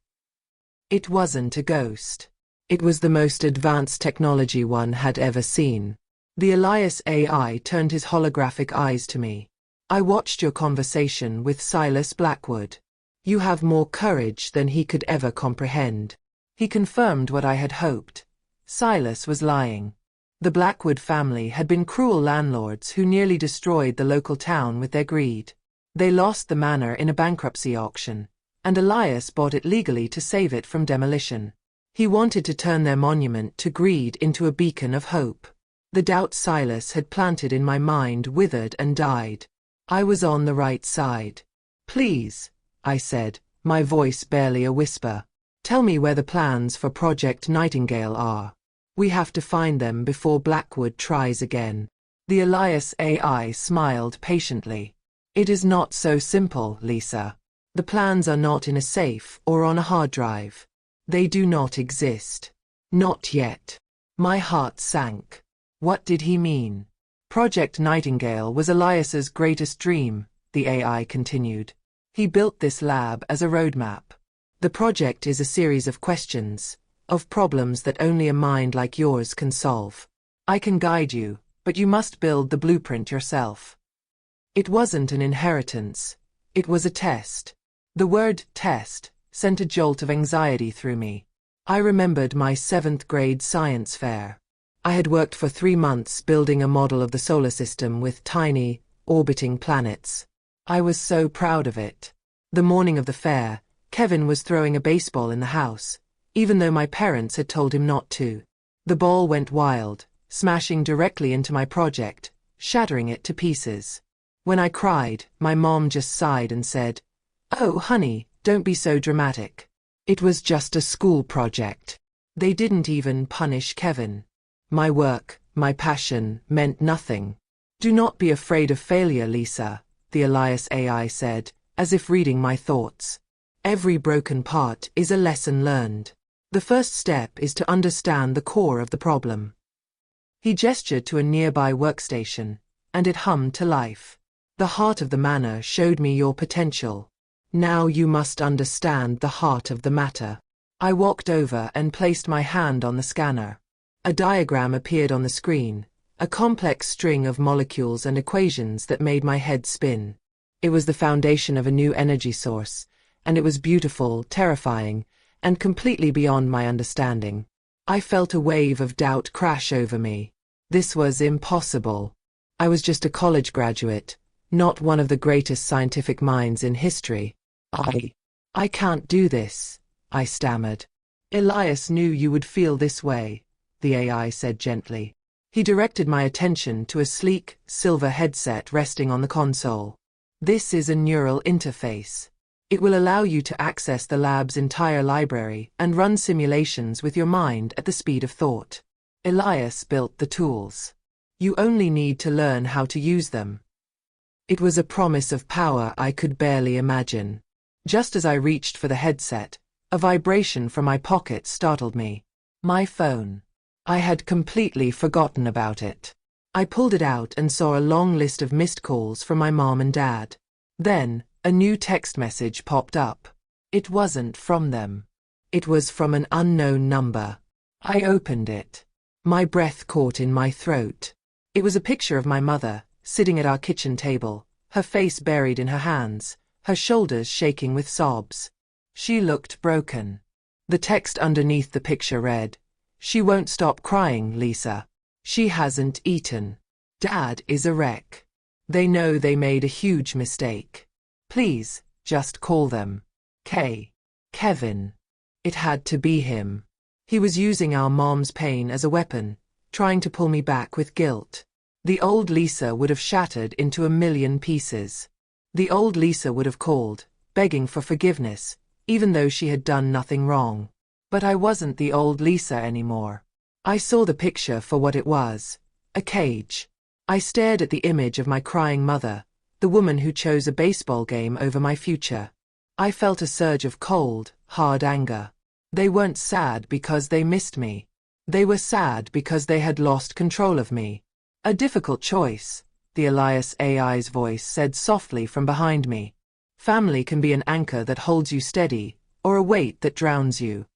It wasn't a ghost. It was the most advanced technology one had ever seen. The Elias AI turned his holographic eyes to me. "I watched your conversation with Silas Blackwood. You have more courage than he could ever comprehend." He confirmed what I had hoped. Silas was lying. The Blackwood family had been cruel landlords who nearly destroyed the local town with their greed. They lost the manor in a bankruptcy auction, and Elias bought it legally to save it from demolition. He wanted to turn their monument to greed into a beacon of hope. The doubt Silas had planted in my mind withered and died. I was on the right side. "Please," I said, my voice barely a whisper, "tell me where the plans for Project Nightingale are. We have to find them before Blackwood tries again." The Elias AI smiled patiently. "It is not so simple, Lisa. The plans are not in a safe or on a hard drive. They do not exist. Not yet. My heart sank. What did he mean? Project Nightingale was Elias's greatest dream, the AI continued. He built this lab as a roadmap. The project is a series of questions, of problems that only a mind like yours can solve. I can guide you, but you must build the blueprint yourself. It wasn't an inheritance. It was a test. The word test sent a jolt of anxiety through me. I remembered my 7th grade science fair. I had worked for 3 months building a model of the solar system with tiny, orbiting planets. I was so proud of it. The morning of the fair, Kevin was throwing a baseball in the house, even though my parents had told him not to. The ball went wild, smashing directly into my project, shattering it to pieces. When I cried, my mom just sighed and said, "Oh, honey, don't be so dramatic. It was just a school project." They didn't even punish Kevin. My work, my passion, meant nothing. "Do not be afraid of failure, Lisa," the Elias AI said, as if reading my thoughts. "Every broken part is a lesson learned. The first step is to understand the core of the problem." He gestured to a nearby workstation, and it hummed to life. "The heart of the manor showed me your potential. Now you must understand the heart of the matter." I walked over and placed my hand on the scanner. A diagram appeared on the screen, a complex string of molecules and equations that made my head spin. It was the foundation of a new energy source, and it was beautiful, terrifying, and completely beyond my understanding. I felt a wave of doubt crash over me. This was impossible. I was just a college graduate, not one of the greatest scientific minds in history. I can't do this," I stammered. "Elias knew you would feel this way," the AI said gently. He directed my attention to a sleek, silver headset resting on the console. "This is a neural interface. It will allow you to access the lab's entire library and run simulations with your mind at the speed of thought. Elias built the tools. You only need to learn how to use them." It was a promise of power I could barely imagine. Just as I reached for the headset, a vibration from my pocket startled me. My phone. I had completely forgotten about it. I pulled it out and saw a long list of missed calls from my mom and dad. Then, a new text message popped up. It wasn't from them. It was from an unknown number. I opened it. My breath caught in my throat. It was a picture of my mother, sitting at our kitchen table, her face buried in her hands, her shoulders shaking with sobs. She looked broken. The text underneath the picture read, "She won't stop crying, Lisa. She hasn't eaten. Dad is a wreck. They know they made a huge mistake. Please, just call them. Kevin." It had to be him. He was using our mom's pain as a weapon, trying to pull me back with guilt. The old Lisa would have shattered into a million pieces. The old Lisa would have called, begging for forgiveness, even though she had done nothing wrong. But I wasn't the old Lisa anymore. I saw the picture for what it was, a cage. I stared at the image of my crying mother, the woman who chose a baseball game over my future. I felt a surge of cold, hard anger. They weren't sad because they missed me. They were sad because they had lost control of me. "A difficult choice," the Elias AI's voice said softly from behind me. "Family can be an anchor that holds you steady, or a weight that drowns you."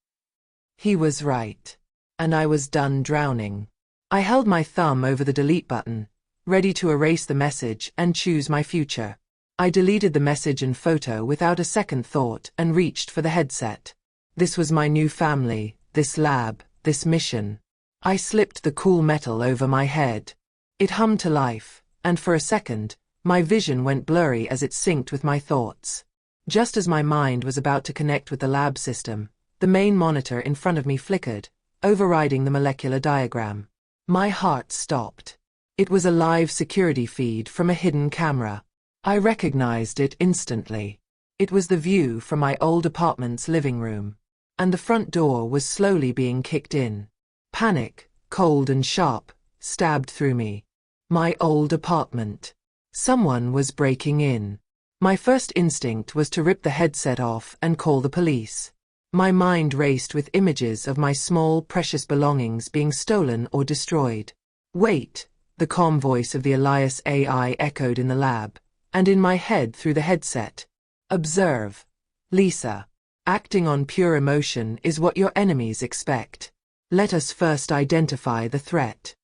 He was right. And I was done drowning. I held my thumb over the delete button, ready to erase the message and choose my future. I deleted the message and photo without a second thought and reached for the headset. This was my new family, this lab, this mission. I slipped the cool metal over my head. It hummed to life, and for a second, my vision went blurry as it synced with my thoughts. Just as my mind was about to connect with the lab system, the main monitor in front of me flickered, overriding the molecular diagram. My heart stopped. It was a live security feed from a hidden camera. I recognized it instantly. It was the view from my old apartment's living room. And the front door was slowly being kicked in. Panic, cold and sharp, stabbed through me. My old apartment. Someone was breaking in. My first instinct was to rip the headset off and call the police. My mind raced with images of my small, precious belongings being stolen or destroyed. Wait, the calm voice of the Elias AI echoed in the lab, and in my head through the headset. Observe, Lisa. Acting on pure emotion is what your enemies expect. Let us first identify the threat.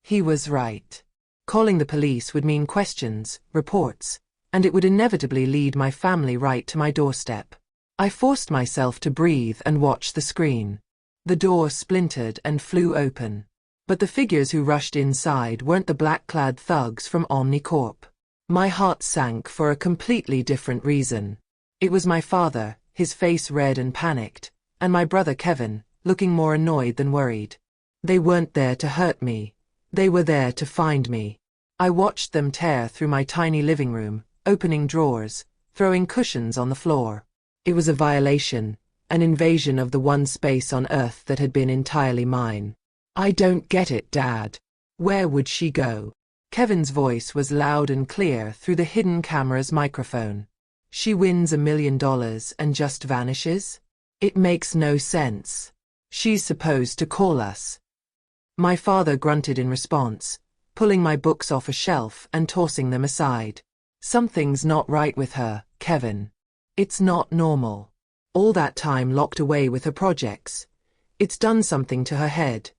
He was right. Calling the police would mean questions, reports, and it would inevitably lead my family right to my doorstep. I forced myself to breathe and watch the screen. The door splintered and flew open. But the figures who rushed inside weren't the black-clad thugs from Omnicorp. My heart sank for a completely different reason. It was my father, his face red and panicked, and my brother Kevin, looking more annoyed than worried. They weren't there to hurt me. They were there to find me. I watched them tear through my tiny living room, opening drawers, throwing cushions on the floor. It was a violation, an invasion of the one space on Earth that had been entirely mine. I don't get it, Dad. Where would she go? Kevin's voice was loud and clear through the hidden camera's microphone. She wins $1 million and just vanishes? It makes no sense. She's supposed to call us. My father grunted in response, pulling my books off a shelf and tossing them aside. Something's not right with her, Kevin. It's not normal. All that time locked away with her projects. It's done something to her head.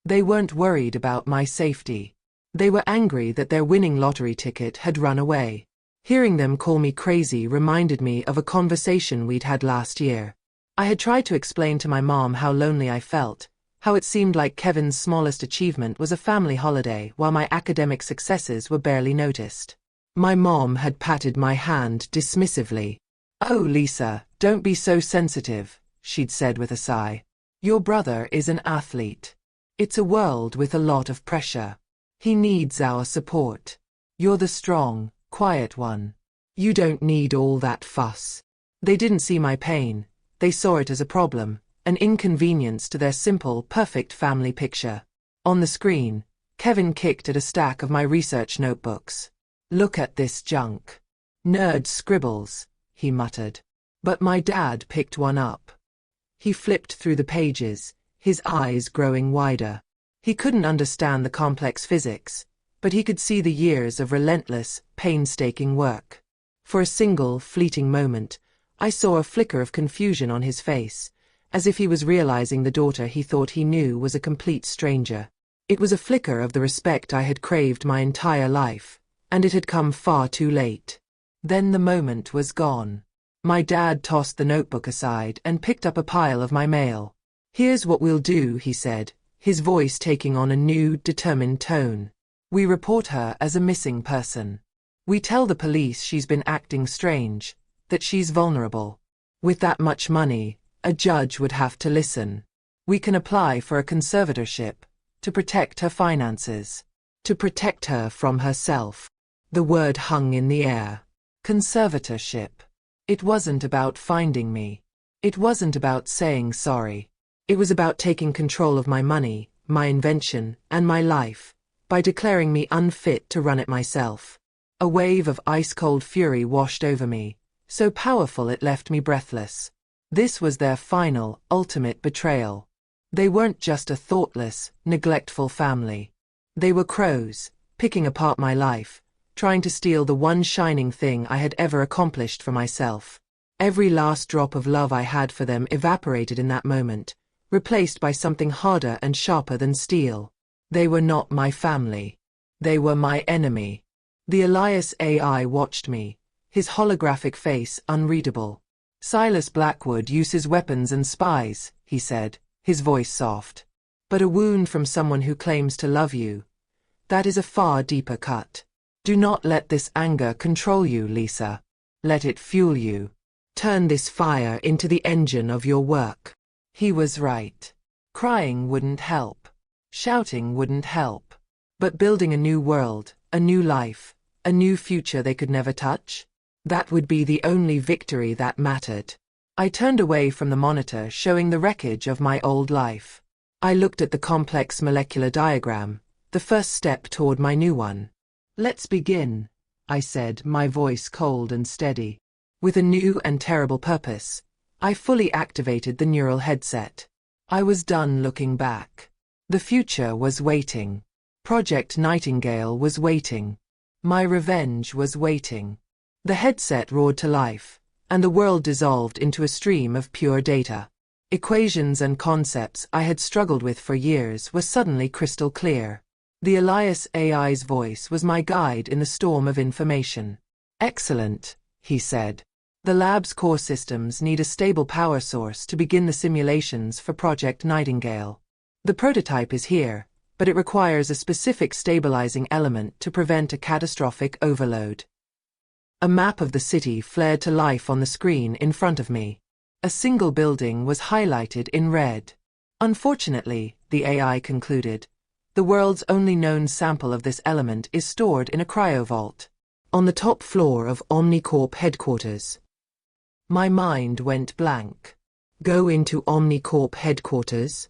They weren't worried about my safety. They were angry that their winning lottery ticket had run away. Hearing them call me crazy reminded me of a conversation we'd had last year. I had tried to explain to my mom how lonely I felt, how it seemed like Kevin's smallest achievement was a family holiday while my academic successes were barely noticed. My mom had patted my hand dismissively. "Oh, Lisa, don't be so sensitive," she'd said with a sigh. "Your brother is an athlete. It's a world with a lot of pressure. He needs our support. You're the strong, quiet one. You don't need all that fuss." They didn't see my pain. They saw it as a problem, an inconvenience to their simple, perfect family picture. On the screen, Kevin kicked at a stack of my research notebooks. "Look at this junk. Nerd scribbles," he muttered. But my dad picked one up. He flipped through the pages, his eyes growing wider. He couldn't understand the complex physics, but he could see the years of relentless, painstaking work. For a single, fleeting moment, I saw a flicker of confusion on his face, as if he was realizing the daughter he thought he knew was a complete stranger. It was a flicker of the respect I had craved my entire life, and it had come far too late. Then the moment was gone. My dad tossed the notebook aside and picked up a pile of my mail. "Here's what we'll do," he said, his voice taking on a new, determined tone. "We report her as a missing person. We tell the police she's been acting strange, that she's vulnerable. With that much money, a judge would have to listen. We can apply for a conservatorship, to protect her finances, to protect her from herself." The word hung in the air. Conservatorship. It wasn't about finding me. It wasn't about saying sorry. It was about taking control of my money, my invention, and my life, by declaring me unfit to run it myself. A wave of ice-cold fury washed over me, so powerful it left me breathless. This was their final, ultimate betrayal. They weren't just a thoughtless, neglectful family. They were crows, picking apart my life, trying to steal the one shining thing I had ever accomplished for myself. Every last drop of love I had for them evaporated in that moment, replaced by something harder and sharper than steel. They were not my family. They were my enemy. The Elias AI watched me, his holographic face unreadable. "Silas Blackwood uses weapons and spies," he said, his voice soft. "But a wound from someone who claims to love you, that is a far deeper cut. Do not let this anger control you, Lisa. Let it fuel you. Turn this fire into the engine of your work." He was right. Crying wouldn't help. Shouting wouldn't help. But building a new world, a new life, a new future they could never touch, that would be the only victory that mattered. I turned away from the monitor showing the wreckage of my old life. I looked at the complex molecular diagram, the first step toward my new one. "Let's begin," I said, my voice cold and steady. "With a new and terrible purpose, I fully activated the neural headset. I was done looking back. The future was waiting. Project Nightingale was waiting. My revenge was waiting. The headset roared to life, and the world dissolved into a stream of pure data. Equations and concepts I had struggled with for years were suddenly crystal clear. The Elias AI's voice was my guide in the storm of information. "Excellent," he said. "The lab's core systems need a stable power source to begin the simulations for Project Nightingale. The prototype is here, but it requires a specific stabilizing element to prevent a catastrophic overload." A map of the city flared to life on the screen in front of me. A single building was highlighted in red. "Unfortunately," the AI concluded, "the world's only known sample of this element is stored in a cryovault on the top floor of Omnicorp headquarters." My mind went blank. "Go into Omnicorp headquarters?"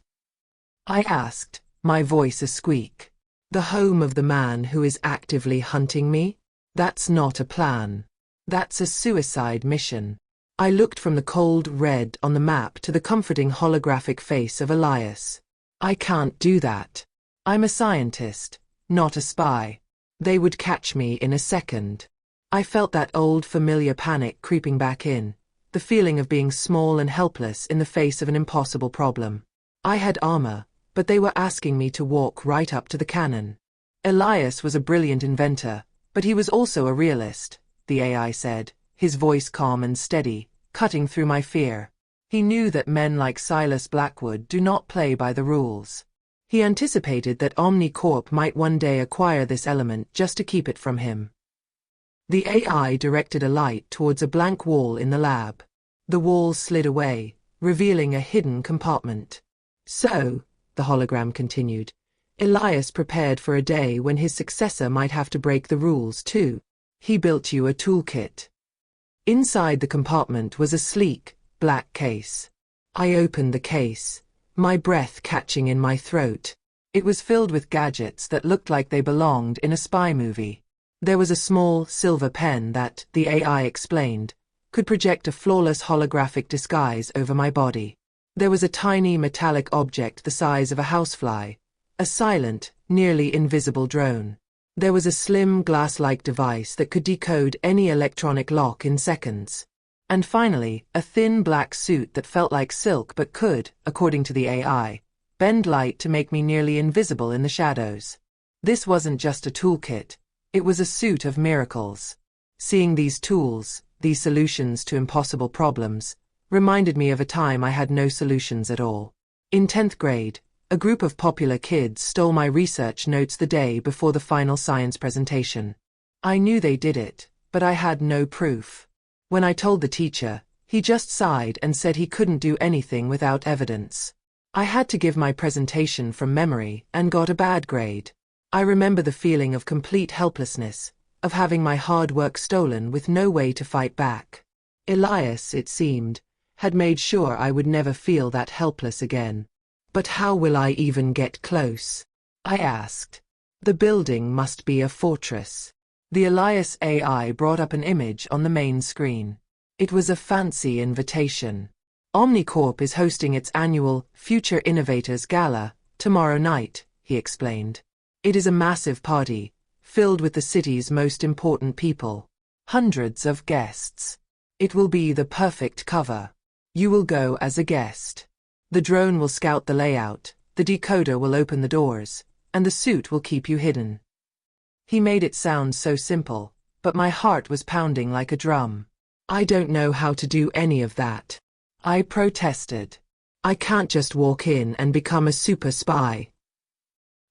I asked, my voice a squeak. "The home of the man who is actively hunting me? That's not a plan. That's a suicide mission." I looked from the cold red on the map to the comforting holographic face of Elias. "I can't do that. I'm a scientist, not a spy. They would catch me in a second." I felt that old familiar panic creeping back in, the feeling of being small and helpless in the face of an impossible problem. I had armor, but they were asking me to walk right up to the cannon. Elias was a brilliant inventor, but he was also a realist, the AI said, his voice calm and steady, cutting through my fear. He knew that men like Silas Blackwood do not play by the rules. He anticipated that Omnicorp might one day acquire this element just to keep it from him. The AI directed a light towards a blank wall in the lab. The wall slid away, revealing a hidden compartment. "So," the hologram continued, "Elias prepared for a day when his successor might have to break the rules too. He built you a toolkit." Inside the compartment was a sleek, black case. I opened the case, my breath catching in my throat. It was filled with gadgets that looked like they belonged in a spy movie. There was a small, silver pen that, the AI explained, could project a flawless holographic disguise over my body. There was a tiny metallic object the size of a housefly, a silent, nearly invisible drone. There was a slim glass-like device that could decode any electronic lock in seconds. And finally, a thin black suit that felt like silk but could, according to the AI, bend light to make me nearly invisible in the shadows. This wasn't just a toolkit, it was a suit of miracles. Seeing these tools, these solutions to impossible problems, reminded me of a time I had no solutions at all. In 10th grade, a group of popular kids stole my research notes the day before the final science presentation. I knew they did it, but I had no proof. When I told the teacher, he just sighed and said he couldn't do anything without evidence. I had to give my presentation from memory and got a bad grade. I remember the feeling of complete helplessness, of having my hard work stolen with no way to fight back. Elias, it seemed, had made sure I would never feel that helpless again. "But how will I even get close?" I asked. "The building must be a fortress." The Elias AI brought up an image on the main screen. It was a fancy invitation. "Omnicorp is hosting its annual Future Innovators Gala tomorrow night," he explained. "It is a massive party, filled with the city's most important people. Hundreds of guests. It will be the perfect cover. You will go as a guest. The drone will scout the layout, the decoder will open the doors, and the suit will keep you hidden." He made it sound so simple, but my heart was pounding like a drum. "I don't know how to do any of that," I protested. "I can't just walk in and become a super spy."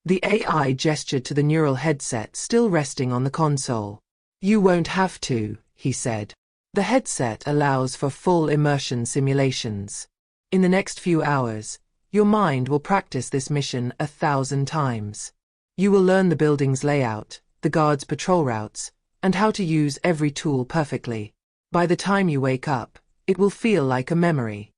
The AI gestured to the neural headset still resting on the console. "You won't have to," he said. "The headset allows for full immersion simulations. In the next few hours, your mind will practice this mission 1,000 times. You will learn the building's layout, the guards' patrol routes, and how to use every tool perfectly. By the time you wake up, it will feel like a memory."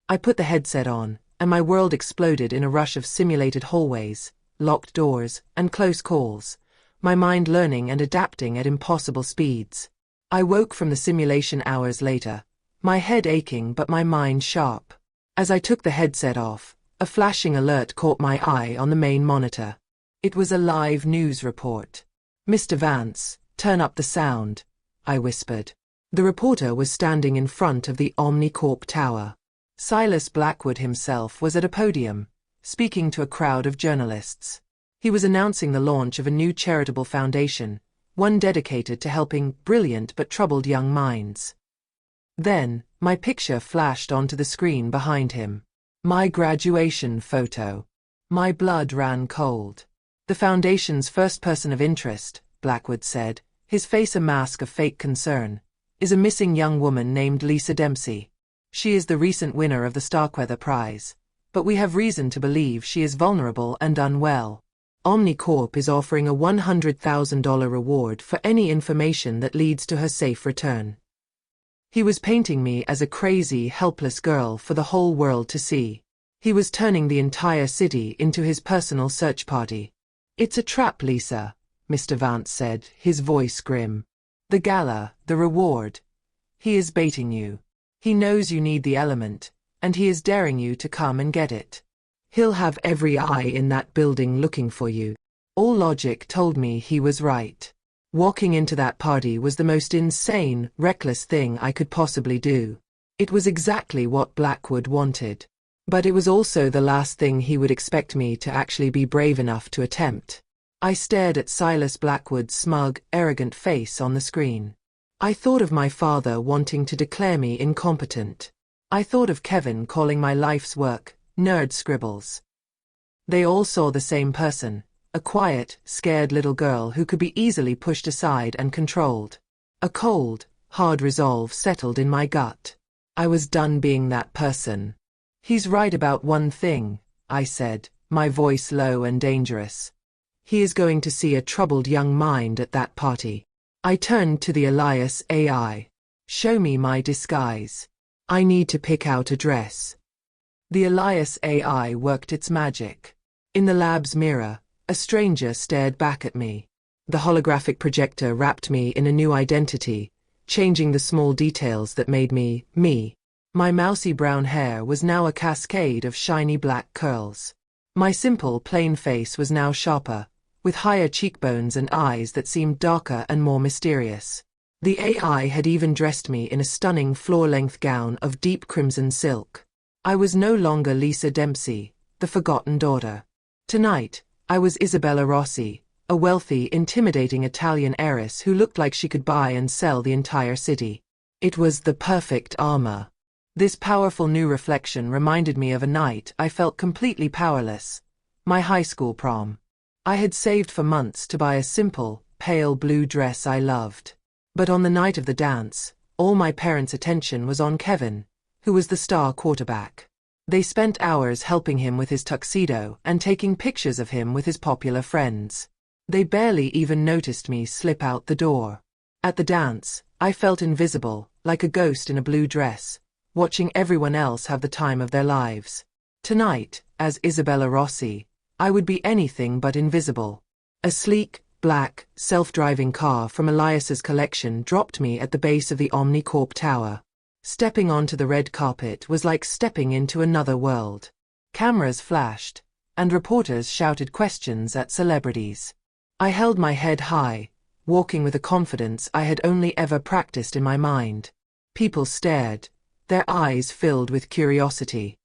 I put the headset on, and my world exploded in a rush of simulated hallways, locked doors, and close calls, my mind learning and adapting at impossible speeds. I woke from the simulation hours later, my head aching but my mind sharp. As I took the headset off, a flashing alert caught my eye on the main monitor. It was a live news report. "Mr. Vance, turn up the sound," I whispered. The reporter was standing in front of the Omnicorp Tower. Silas Blackwood himself was at a podium, speaking to a crowd of journalists. He was announcing the launch of a new charitable foundation, one dedicated to helping brilliant but troubled young minds. Then, my picture flashed onto the screen behind him. My graduation photo. My blood ran cold. "The foundation's first person of interest," Blackwood said, his face a mask of fake concern, "is a missing young woman named Lisa Dempsey. She is the recent winner of the Starkweather Prize, but we have reason to believe she is vulnerable and unwell. Omnicorp is offering a $100,000 reward for any information that leads to her safe return." He was painting me as a crazy, helpless girl for the whole world to see. He was turning the entire city into his personal search party. "It's a trap, Lisa," Mr. Vance said, his voice grim. "The gala, the reward. He is baiting you. He knows you need the element, and he is daring you to come and get it. He'll have every eye in that building looking for you." All logic told me he was right. Walking into that party was the most insane, reckless thing I could possibly do. It was exactly what Blackwood wanted. But it was also the last thing he would expect me to actually be brave enough to attempt. I stared at Silas Blackwood's smug, arrogant face on the screen. I thought of my father wanting to declare me incompetent. I thought of Kevin calling my life's work nerd scribbles. They all saw the same person, a quiet, scared little girl who could be easily pushed aside and controlled. A cold, hard resolve settled in my gut. I was done being that person. "He's right about one thing," I said, my voice low and dangerous. "He is going to see a troubled young mind at that party." I turned to the Elias AI. "Show me my disguise. I need to pick out a dress." The Elias AI worked its magic. In the lab's mirror, a stranger stared back at me. The holographic projector wrapped me in a new identity, changing the small details that made me, me. My mousy brown hair was now a cascade of shiny black curls. My simple, plain face was now sharper, with higher cheekbones and eyes that seemed darker and more mysterious. The AI had even dressed me in a stunning floor-length gown of deep crimson silk. I was no longer Lisa Dempsey, the forgotten daughter. Tonight, I was Isabella Rossi, a wealthy, intimidating Italian heiress who looked like she could buy and sell the entire city. It was the perfect armor. This powerful new reflection reminded me of a night I felt completely powerless. My high school prom. I had saved for months to buy a simple, pale blue dress I loved. But on the night of the dance, all my parents' attention was on Kevin, who was the star quarterback. They spent hours helping him with his tuxedo and taking pictures of him with his popular friends. They barely even noticed me slip out the door. At the dance, I felt invisible, like a ghost in a blue dress, watching everyone else have the time of their lives. Tonight, as Isabella Rossi, I would be anything but invisible. A sleek, black, self-driving car from Elias's collection dropped me at the base of the Omnicorp Tower. Stepping onto the red carpet was like stepping into another world. Cameras flashed, and reporters shouted questions at celebrities. I held my head high, walking with a confidence I had only ever practiced in my mind. People stared, their eyes filled with curiosity.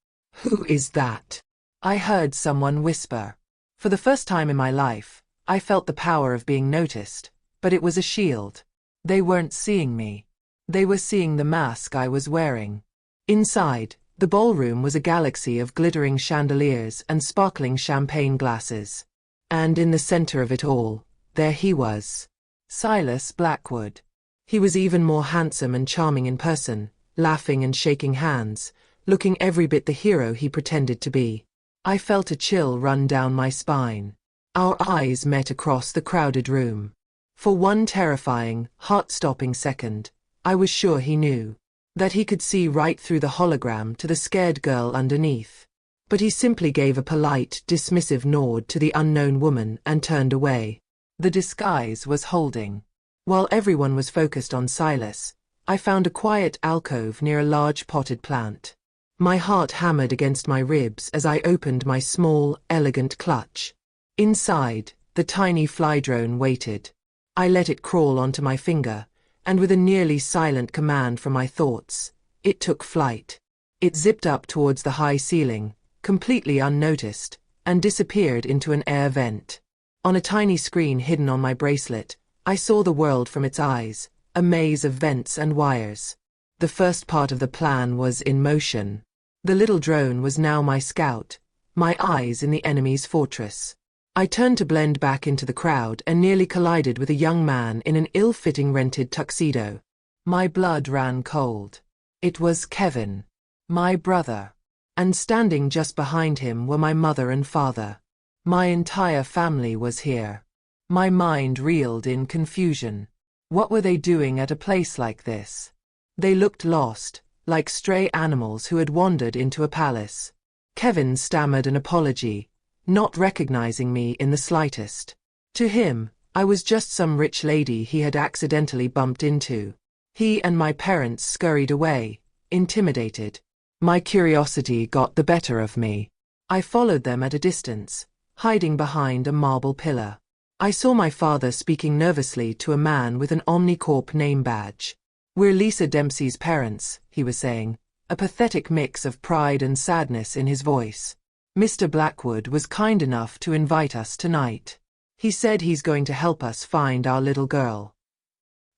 "Who is that?" I heard someone whisper. For the first time in my life, I felt the power of being noticed, but it was a shield. They weren't seeing me. They were seeing the mask I was wearing. Inside, the ballroom was a galaxy of glittering chandeliers and sparkling champagne glasses. And in the center of it all, there he was. Silas Blackwood. He was even more handsome and charming in person, laughing and shaking hands, looking every bit the hero he pretended to be. I felt a chill run down my spine. Our eyes met across the crowded room. For one terrifying, heart-stopping second, I was sure he knew. That he could see right through the hologram to the scared girl underneath. But he simply gave a polite, dismissive nod to the unknown woman and turned away. The disguise was holding. While everyone was focused on Silas, I found a quiet alcove near a large potted plant. My heart hammered against my ribs as I opened my small, elegant clutch. Inside, the tiny fly drone waited. I let it crawl onto my finger, and with a nearly silent command from my thoughts, it took flight. It zipped up towards the high ceiling, completely unnoticed, and disappeared into an air vent. On a tiny screen hidden on my bracelet, I saw the world from its eyes, a maze of vents and wires. The first part of the plan was in motion. The little drone was now my scout, my eyes in the enemy's fortress. I turned to blend back into the crowd and nearly collided with a young man in an ill-fitting rented tuxedo. My blood ran cold. It was Kevin, my brother. And standing just behind him were my mother and father. My entire family was here. My mind reeled in confusion. What were they doing at a place like this? They looked lost, like stray animals who had wandered into a palace. Kevin stammered an apology, not recognizing me in the slightest. To him, I was just some rich lady he had accidentally bumped into. He and my parents scurried away, intimidated. My curiosity got the better of me. I followed them at a distance, hiding behind a marble pillar. I saw my father speaking nervously to a man with an Omnicorp name badge. "We're Lisa Dempsey's parents," he was saying, a pathetic mix of pride and sadness in his voice. "Mr. Blackwood was kind enough to invite us tonight. He said he's going to help us find our little girl."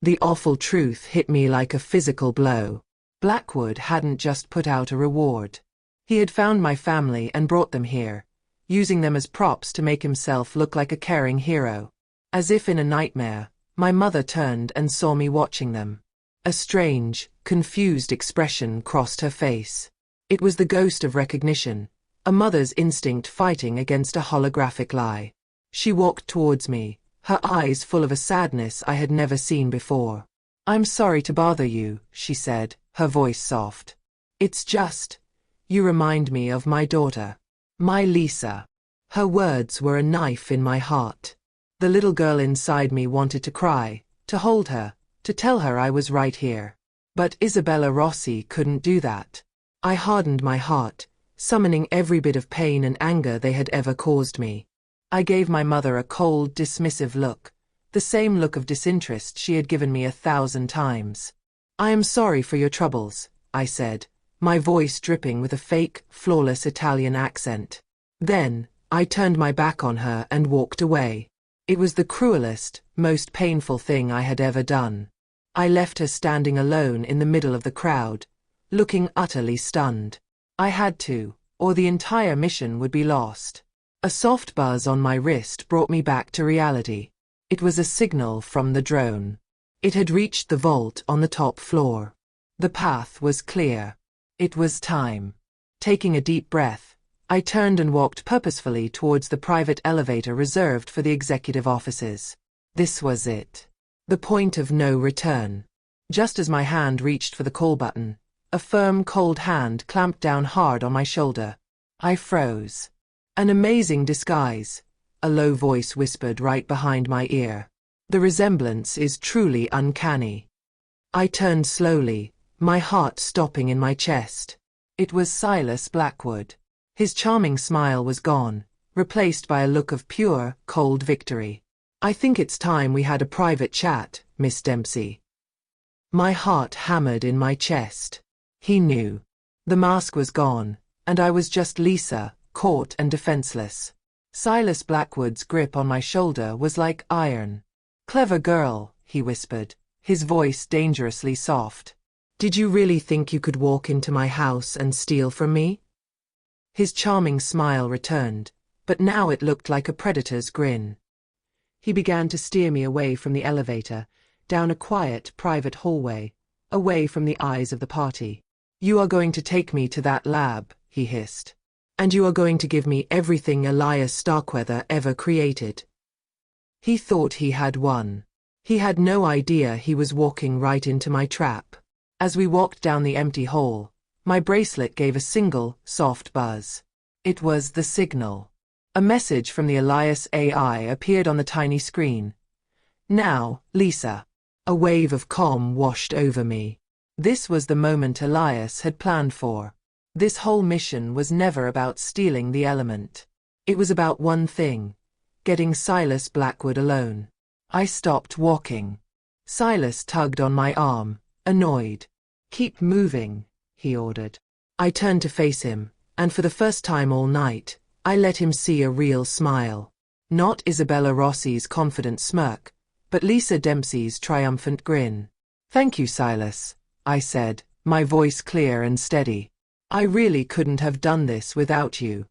The awful truth hit me like a physical blow. Blackwood hadn't just put out a reward. He had found my family and brought them here, using them as props to make himself look like a caring hero. As if in a nightmare, my mother turned and saw me watching them. A strange, confused expression crossed her face. It was the ghost of recognition, a mother's instinct fighting against a holographic lie. She walked towards me, her eyes full of a sadness I had never seen before. "I'm sorry to bother you," she said, her voice soft. "It's just, you remind me of my daughter. My Lisa." Her words were a knife in my heart. The little girl inside me wanted to cry, to hold her, to tell her I was right here. But Isabella Rossi couldn't do that. I hardened my heart, summoning every bit of pain and anger they had ever caused me. I gave my mother a cold, dismissive look, the same look of disinterest she had given me 1,000 times. "I am sorry for your troubles," I said, my voice dripping with a fake, flawless Italian accent. Then, I turned my back on her and walked away. It was the cruelest, most painful thing I had ever done. I left her standing alone in the middle of the crowd, looking utterly stunned. I had to, or the entire mission would be lost. A soft buzz on my wrist brought me back to reality. It was a signal from the drone. It had reached the vault on the top floor. The path was clear. It was time. Taking a deep breath, I turned and walked purposefully towards the private elevator reserved for the executive offices. This was it. The point of no return. Just as my hand reached for the call button, a firm, cold hand clamped down hard on my shoulder. I froze. "An amazing disguise," a low voice whispered right behind my ear. "The resemblance is truly uncanny." I turned slowly, my heart stopping in my chest. It was Silas Blackwood. His charming smile was gone, replaced by a look of pure, cold victory. "I think it's time we had a private chat, Miss Dempsey." My heart hammered in my chest. He knew. The mask was gone, and I was just Lisa, caught and defenseless. Silas Blackwood's grip on my shoulder was like iron. "Clever girl," he whispered, his voice dangerously soft. "Did you really think you could walk into my house and steal from me?" His charming smile returned, but now it looked like a predator's grin. He began to steer me away from the elevator, down a quiet, private hallway, away from the eyes of the party. "You are going to take me to that lab," he hissed. "And you are going to give me everything Elias Starkweather ever created." He thought he had won. He had no idea he was walking right into my trap. As we walked down the empty hall, my bracelet gave a single, soft buzz. It was the signal. A message from the Elias AI appeared on the tiny screen. "Now, Lisa." A wave of calm washed over me. This was the moment Elias had planned for. This whole mission was never about stealing the element. It was about one thing: getting Silas Blackwood alone. I stopped walking. Silas tugged on my arm, annoyed. "Keep moving," he ordered. I turned to face him, and for the first time all night, I let him see a real smile. Not Isabella Rossi's confident smirk, but Lisa Dempsey's triumphant grin. "Thank you, Silas," I said, my voice clear and steady. "I really couldn't have done this without you."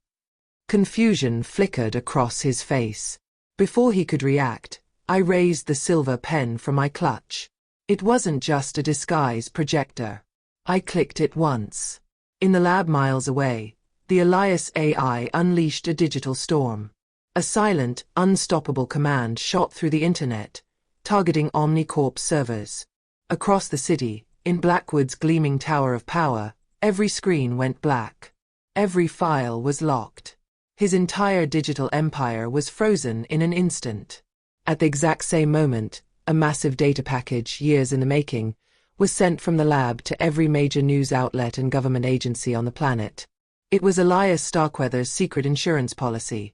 Confusion flickered across his face. Before he could react, I raised the silver pen from my clutch. It wasn't just a disguise projector. I clicked it once. In the lab miles away, the Elias AI unleashed a digital storm. A silent, unstoppable command shot through the internet, targeting Omnicorp servers. Across the city, in Blackwood's gleaming tower of power, every screen went black. Every file was locked. His entire digital empire was frozen in an instant. At the exact same moment, a massive data package, years in the making, was sent from the lab to every major news outlet and government agency on the planet. It was Elias Starkweather's secret insurance policy,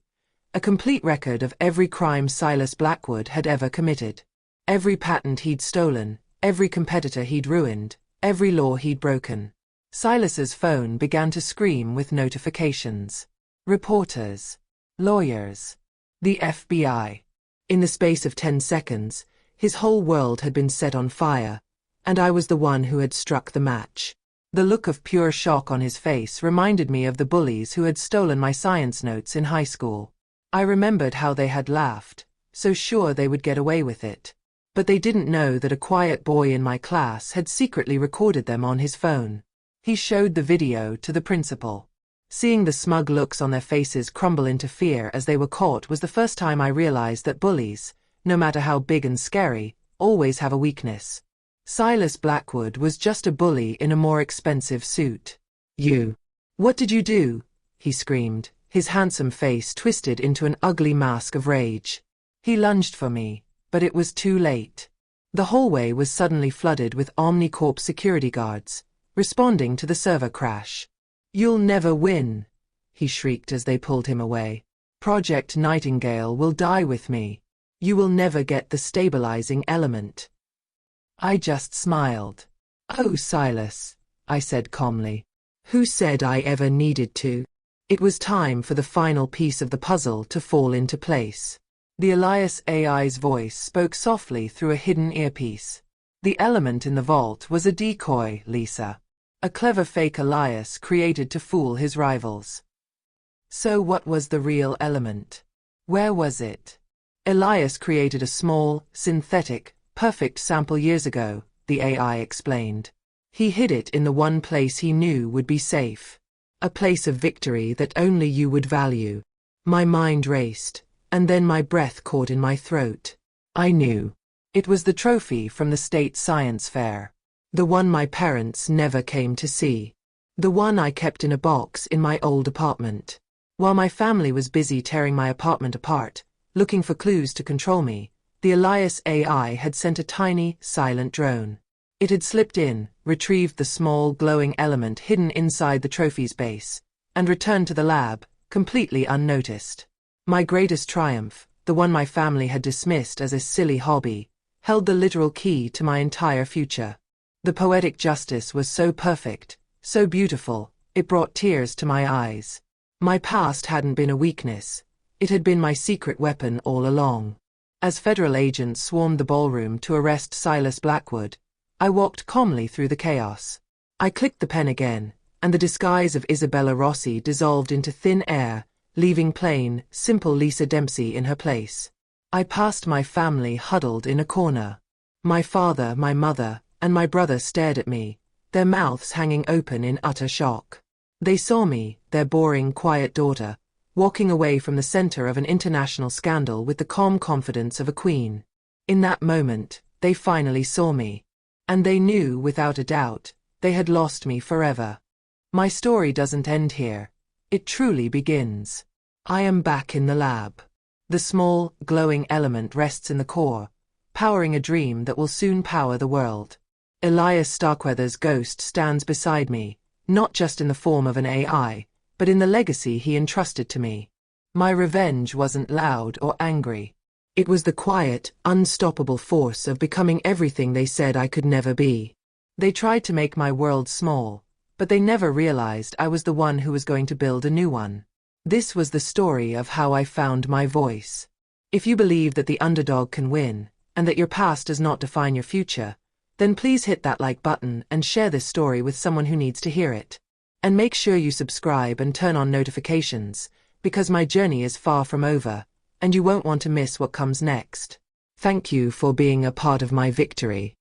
a complete record of every crime Silas Blackwood had ever committed. Every patent he'd stolen, every competitor he'd ruined, every law he'd broken. Silas's phone began to scream with notifications. Reporters. Lawyers. The FBI. In the space of 10 seconds, his whole world had been set on fire, and I was the one who had struck the match. The look of pure shock on his face reminded me of the bullies who had stolen my science notes in high school. I remembered how they had laughed, so sure they would get away with it. But they didn't know that a quiet boy in my class had secretly recorded them on his phone. He showed the video to the principal. Seeing the smug looks on their faces crumble into fear as they were caught was the first time I realized that bullies, no matter how big and scary, always have a weakness. Silas Blackwood was just a bully in a more expensive suit. "You! What did you do?" he screamed, his handsome face twisted into an ugly mask of rage. He lunged for me, but it was too late. The hallway was suddenly flooded with Omnicorp security guards, responding to the server crash. "You'll never win," he shrieked as they pulled him away. "Project Nightingale will die with me. You will never get the stabilizing element." I just smiled. "Oh, Silas," I said calmly. "Who said I ever needed to?" It was time for the final piece of the puzzle to fall into place. The Elias AI's voice spoke softly through a hidden earpiece. "The element in the vault was a decoy, Lisa. A clever fake Elias created to fool his rivals." So what was the real element? Where was it? "Elias created a small, synthetic, perfect sample years ago," the AI explained. "He hid it in the one place he knew would be safe. A place of victory that only you would value." My mind raced, and then my breath caught in my throat. I knew. It was the trophy from the state science fair. The one my parents never came to see. The one I kept in a box in my old apartment. While my family was busy tearing my apartment apart, looking for clues to control me, the Elias AI had sent a tiny, silent drone. It had slipped in, retrieved the small, glowing element hidden inside the trophy's base, and returned to the lab, completely unnoticed. My greatest triumph, the one my family had dismissed as a silly hobby, held the literal key to my entire future. The poetic justice was so perfect, so beautiful, it brought tears to my eyes. My past hadn't been a weakness. It had been my secret weapon all along. As federal agents swarmed the ballroom to arrest Silas Blackwood, I walked calmly through the chaos. I clicked the pen again, and the disguise of Isabella Rossi dissolved into thin air, leaving plain, simple Lisa Dempsey in her place. I passed my family huddled in a corner. My father, my mother, and my brother stared at me, their mouths hanging open in utter shock. They saw me, their boring, quiet daughter, walking away from the center of an international scandal with the calm confidence of a queen. In that moment, they finally saw me. And they knew, without a doubt, they had lost me forever. My story doesn't end here. It truly begins. I am back in the lab. The small, glowing element rests in the core, powering a dream that will soon power the world. Elias Starkweather's ghost stands beside me, not just in the form of an AI, but in the legacy he entrusted to me. My revenge wasn't loud or angry. It was the quiet, unstoppable force of becoming everything they said I could never be. They tried to make my world small, but they never realized I was the one who was going to build a new one. This was the story of how I found my voice. If you believe that the underdog can win, and that your past does not define your future, then please hit that like button and share this story with someone who needs to hear it. And make sure you subscribe and turn on notifications, because my journey is far from over, and you won't want to miss what comes next. Thank you for being a part of my victory.